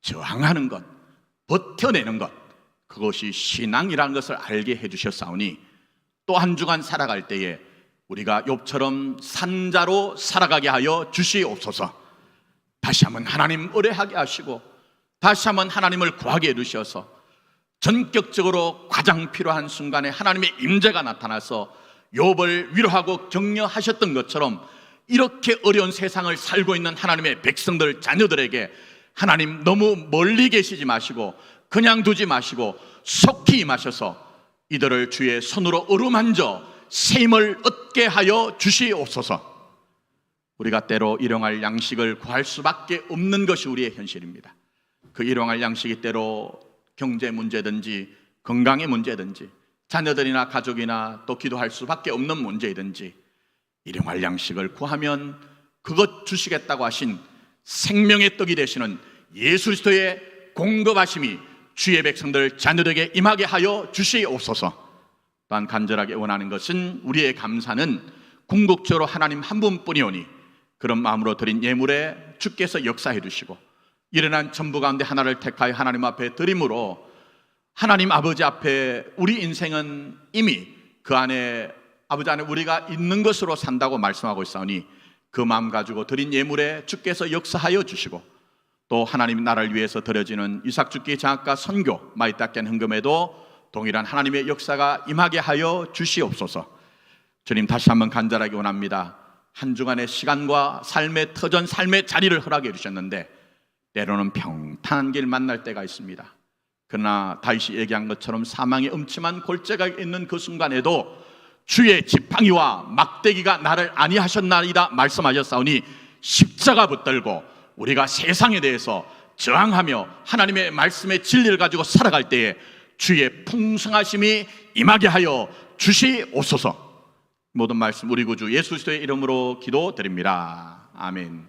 저항하는 것, 버텨내는 것, 그것이 신앙이라는 것을 알게 해주셨사오니, 또 한 주간 살아갈 때에 우리가 욥처럼 산자로 살아가게 하여 주시옵소서. 다시 한번 하나님 의뢰하게 하시고 다시 한번 하나님을 구하게 해주셔서 전격적으로 가장 필요한 순간에 하나님의 임재가 나타나서 욥을 위로하고 격려하셨던 것처럼, 이렇게 어려운 세상을 살고 있는 하나님의 백성들, 자녀들에게 하나님 너무 멀리 계시지 마시고 그냥 두지 마시고 속히 임하셔서 이들을 주의 손으로 어루만져 새 힘을 얻게 하여 주시옵소서. 우리가 때로 일용할 양식을 구할 수밖에 없는 것이 우리의 현실입니다. 그 일용할 양식이 때로 경제 문제든지 건강의 문제든지 자녀들이나 가족이나 또 기도할 수밖에 없는 문제이든지 일용할 양식을 구하면 그것 주시겠다고 하신 생명의 떡이 되시는 예수 그리스도의 공급하심이 주의 백성들 자녀들에게 임하게 하여 주시옵소서. 또한 간절하게 원하는 것은 우리의 감사는 궁극적으로 하나님 한 분뿐이오니 그런 마음으로 드린 예물에 주께서 역사해 주시고 일어난 전부 가운데 하나를 택하여 하나님 앞에 드림으로 하나님 아버지 앞에 우리 인생은 이미 그 안에 아버지 안에 우리가 있는 것으로 산다고 말씀하고 있사오니 그 마음 가지고 드린 예물에 주께서 역사하여 주시고 또 하나님 나라를 위해서 드려지는 이삭 죽기 장학과 선교 마이따켄 헌금에도 동일한 하나님의 역사가 임하게 하여 주시옵소서. 주님 다시 한번 간절하게 원합니다. 한 주간의 시간과 삶의 터전 삶의 자리를 허락해 주셨는데 때로는 평탄한 길 만날 때가 있습니다. 그러나 다윗이 얘기한 것처럼 사망의 음침한 골짜기가 있는 그 순간에도 주의 지팡이와 막대기가 나를 안위하셨나이다 말씀하셨사오니 십자가 붙들고 우리가 세상에 대해서 저항하며 하나님의 말씀의 진리를 가지고 살아갈 때에 주의 풍성하심이 임하게 하여 주시옵소서. 모든 말씀 우리 구주 예수 그리스도의 이름으로 기도드립니다. 아멘.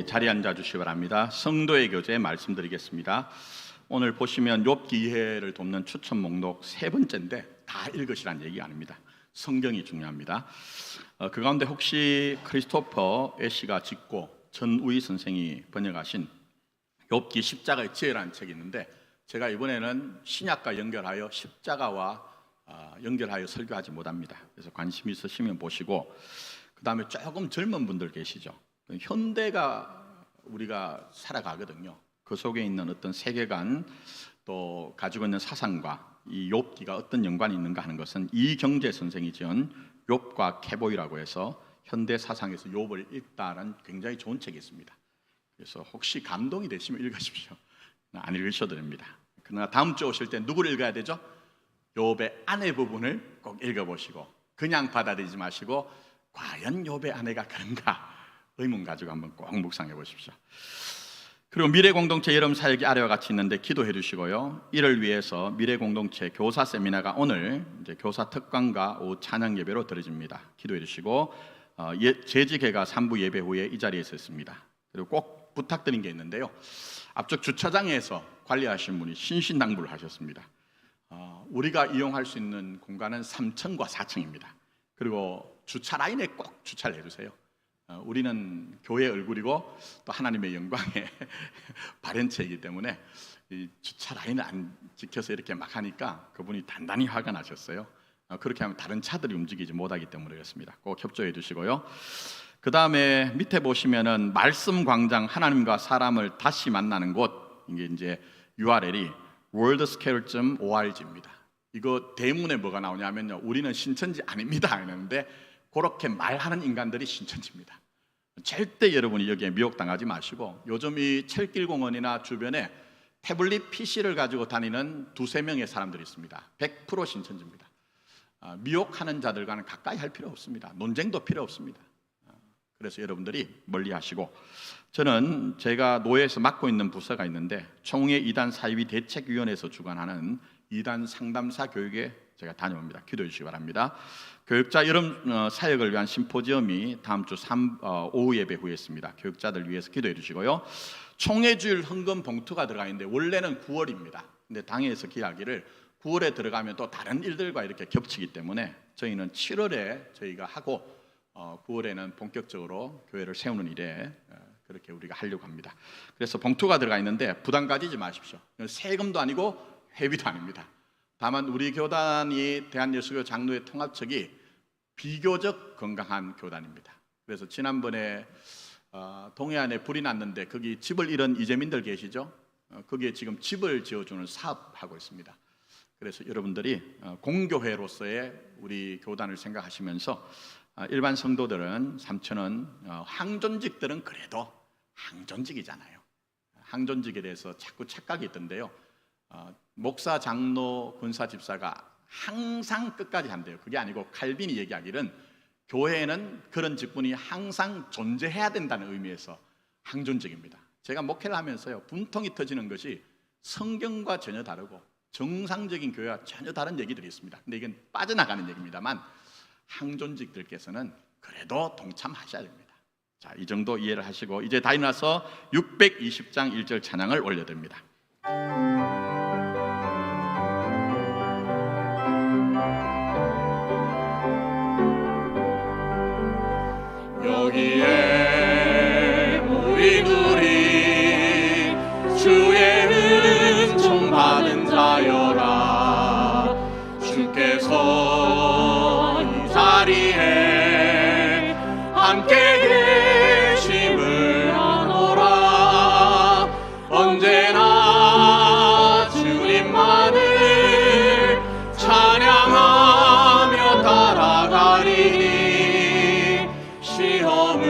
자리에 앉아 주시기 바랍니다. 성도의 교재 말씀드리겠습니다. 오늘 보시면 욥기 2회를 돕는 추천 목록 세 번째인데 다 읽으시란 얘기 아닙니다. 성경이 중요합니다. 그 가운데 혹시 크리스토퍼 애쉬가 짓고 전우희 선생이 번역하신 욥기 십자가의 지혜라는 책이 있는데 제가 이번에는 신약과 연결하여 십자가와 연결하여 설교하지 못합니다. 그래서 관심 있으시면 보시고 그 다음에 조금 젊은 분들 계시죠. 현대가 우리가 살아가거든요. 그 속에 있는 어떤 세계관 또 가지고 있는 사상과 이 욥기가 어떤 연관이 있는가 하는 것은 이경재 선생이 지은 욥과 캐보이라고 해서 현대 사상에서 욥을 읽다는 굉장히 좋은 책이 있습니다. 그래서 혹시 감동이 되시면 읽으십시오. 안 읽으셔도 됩니다. 그러나 다음 주 오실 때 누구를 읽어야 되죠? 욥의 아내 부분을 꼭 읽어보시고 그냥 받아들이지 마시고 과연 욥의 아내가 그런가 의문 가지고 한번 꼭 묵상해 보십시오. 그리고 미래공동체 여름 사역이 아래와 같이 있는데 기도해 주시고요. 이를 위해서 미래공동체 교사 세미나가 오늘 이제 교사 특강과 오후 찬양 예배로 드려집니다. 기도해 주시고 재직회가 3부 예배 후에 이 자리에서 있습니다. 그리고 꼭 부탁드린 게 있는데요. 앞쪽 주차장에서 관리하신 분이 신신당부를 하셨습니다. 우리가 이용할 수 있는 공간은 3층과 4층입니다. 그리고 주차 라인에 꼭 주차를 해주세요. 우리는 교회의 얼굴이고 또 하나님의 영광의 발현체이기 때문에 이 주차 라인을 안 지켜서 이렇게 막 하니까 그분이 단단히 화가 나셨어요. 그렇게 하면 다른 차들이 움직이지 못하기 때문에 그렇습니다. 꼭 협조해 주시고요. 그 다음에 밑에 보시면은 말씀 광장 하나님과 사람을 다시 만나는 곳 이게 이제 URL이 worldscale.org입니다. 이거 대문에 뭐가 나오냐면요. 우리는 신천지 아닙니다 했는데 그렇게 말하는 인간들이 신천지입니다. 절대 여러분이 여기에 미혹당하지 마시고 요즘 이 철길공원이나 주변에 태블릿 PC를 가지고 다니는 두세 명의 사람들이 있습니다. 100% 신천지입니다. 미혹하는 자들과는 가까이 할 필요 없습니다. 논쟁도 필요 없습니다. 그래서 여러분들이 멀리 하시고 저는 제가 노예에서 맡고 있는 부서가 있는데 총회 이단 사이비 대책위원회에서 주관하는 이단 상담사 교육에 제가 다녀옵니다. 기도해 주시기 바랍니다. 교육자 여름 사역을 위한 심포지엄이 다음 주 오후 예배 후에 있습니다. 교육자들 위해서 기도해 주시고요. 총회주일 헌금 봉투가 들어가 있는데 원래는 9월입니다. 근데 당에서 기하기를 9월에 들어가면 또 다른 일들과 이렇게 겹치기 때문에 저희는 7월에 저희가 하고 9월에는 본격적으로 교회를 세우는 일에 그렇게 우리가 하려고 합니다. 그래서 봉투가 들어가 있는데 부담 가지지 마십시오. 세금도 아니고 회비도 아닙니다. 다만 우리 교단이 대한예수교 장로회 통합측이 비교적 건강한 교단입니다. 그래서 지난번에 동해안에 불이 났는데 거기 집을 잃은 이재민들 계시죠? 거기에 지금 집을 지어주는 사업하고 있습니다. 그래서 여러분들이 공교회로서의 우리 교단을 생각하시면서 일반 성도들은 삼천은 항존직들은 그래도 항존직이잖아요. 항존직에 대해서 자꾸 착각이 있던데요. 목사, 장로, 권사, 집사가 항상 끝까지 한대요. 그게 아니고 칼빈이 얘기하기는 교회에는 그런 직분이 항상 존재해야 된다는 의미에서 항존직입니다. 제가 목회를 하면서요, 분통이 터지는 것이 성경과 전혀 다르고 정상적인 교회와 전혀 다른 얘기들이 있습니다. 근데 이건 빠져나가는 얘기입니다만 항존직들께서는 그래도 동참하셔야 됩니다. 자, 이 정도 이해를 하시고 이제 다 일어나서 620장 1절 찬양을 올려드립니다. 여기에 우리 둘이 주의 은총 받은 자여라. 주께서 이 자리에 함께 계심을 아노라. 언제나 주님만을 찬양하며 따라가리니 시험을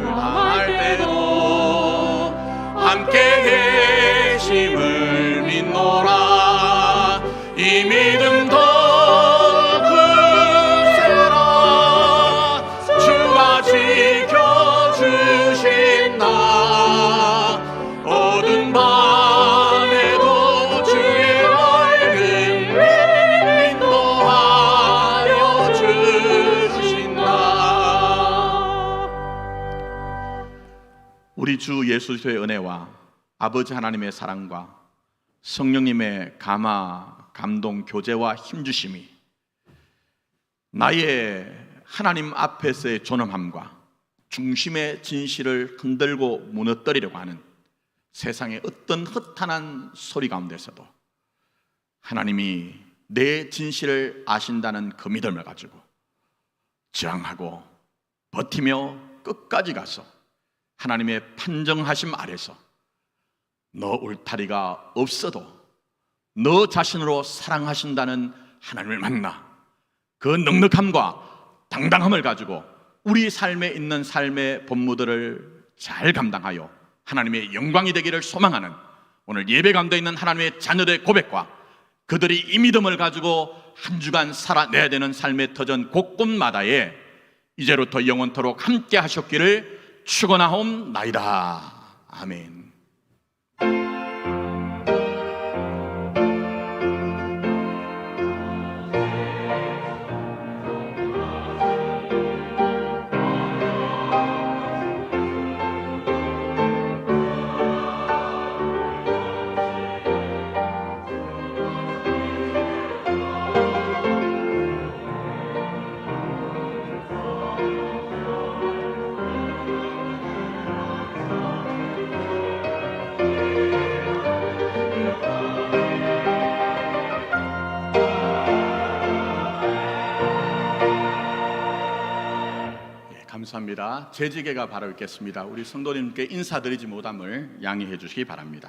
당할 때도 함께 계심을 믿노라. 이 믿음 더 굳세라. 주가 지켜주신다. 어두운 밤에도 주의 밝은 빛 인도하여 주신다. 우리 주 예수 그리스도의 은혜와 아버지 하나님의 사랑과 성령님의 감화, 감동, 교제와 힘주심이 나의 하나님 앞에서의 존엄함과 중심의 진실을 흔들고 무너뜨리려고 하는 세상의 어떤 허탄한 소리 가운데서도 하나님이 내 진실을 아신다는 그 믿음을 가지고 저항하고 버티며 끝까지 가서 하나님의 판정하심 아래서 너 울타리가 없어도 너 자신으로 사랑하신다는 하나님을 만나 그 넉넉함과 당당함을 가지고 우리 삶에 있는 삶의 법무들을 잘 감당하여 하나님의 영광이 되기를 소망하는 오늘 예배 가운데 있는 하나님의 자녀들의 고백과 그들이 이 믿음을 가지고 한 주간 살아내야 되는 삶의 터전 곳곳마다에 이제부터 영원토록 함께 하셨기를 축원하옵나이다. 아멘. 감사합니다. 재지계가 바로 있겠습니다. 우리 성도님께 인사드리지 못함을 양해해 주시기 바랍니다.